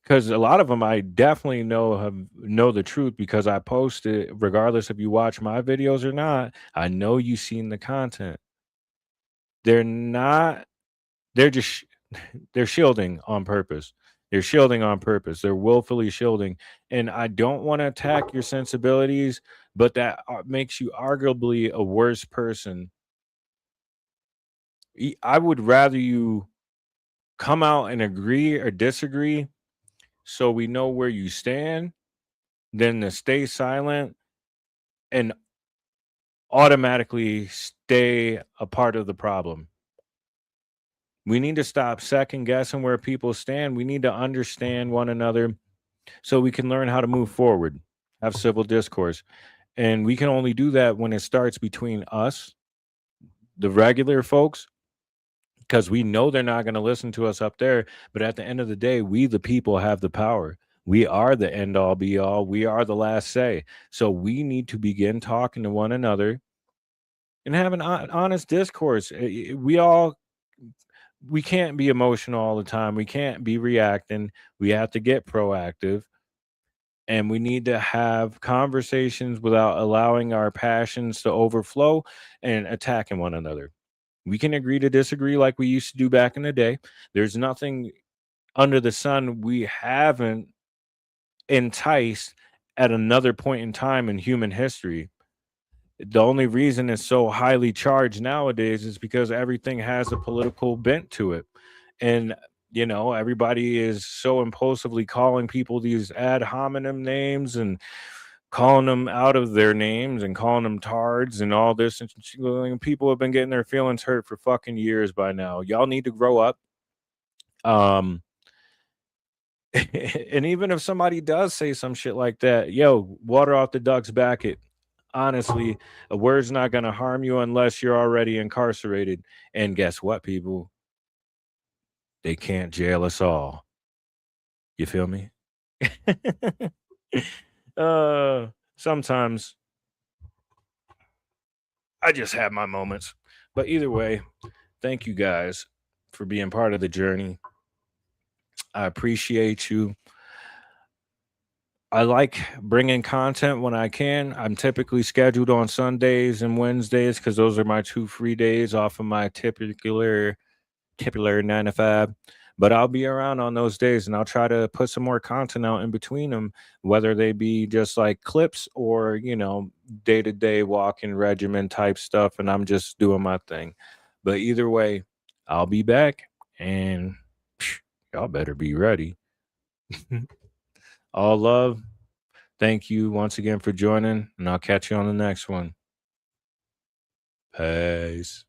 because a lot of them I definitely know the truth because I post it regardless if you watch my videos or not. I know you've seen the content. They're not. They're just they're shielding on purpose. They're shielding on purpose. They're willfully shielding. And I don't want to attack your sensibilities, but that makes you arguably a worse person. I would rather you come out and agree or disagree so we know where you stand than to stay silent and automatically stay a part of the problem. We need to stop second guessing where people stand. We need to understand one another so we can learn how to move forward, have civil discourse. And we can only do that when it starts between us, the regular folks, because we know they're not going to listen to us up there. But at the end of the day, we, the people, have the power. We are the end all be all. We are the last say. So we need to begin talking to one another and have an honest discourse. We can't be emotional all the time. We can't be reacting. We have to get proactive. And we need to have conversations without allowing our passions to overflow and attacking one another. We can agree to disagree like we used to do back in the day. There's nothing under the sun we haven't enticed at another point in time in human history. The only reason it's so highly charged nowadays is because everything has a political bent to it. And everybody is so impulsively calling people these ad hominem names and calling them out of their names and calling them tards and all this. And people have been getting their feelings hurt for fucking years by now. Y'all need to grow up. And even if somebody does say some shit like that, yo, water off the duck's back. Honestly, a word's not going to harm you unless you're already incarcerated. And guess what, people? They can't jail us all. You feel me? Sometimes I just have my moments. But either way, thank you guys for being part of the journey. I appreciate you. I like bringing content when I can. I'm typically scheduled on Sundays and Wednesdays because those are my 2 free days off of my typical 9 to 5. But I'll be around on those days and I'll try to put some more content out in between them, whether they be just like clips or, day-to-day walking regimen type stuff. And I'm just doing my thing. But either way, I'll be back and y'all better be ready. All love. Thank you once again for joining, and I'll catch you on the next one. Peace.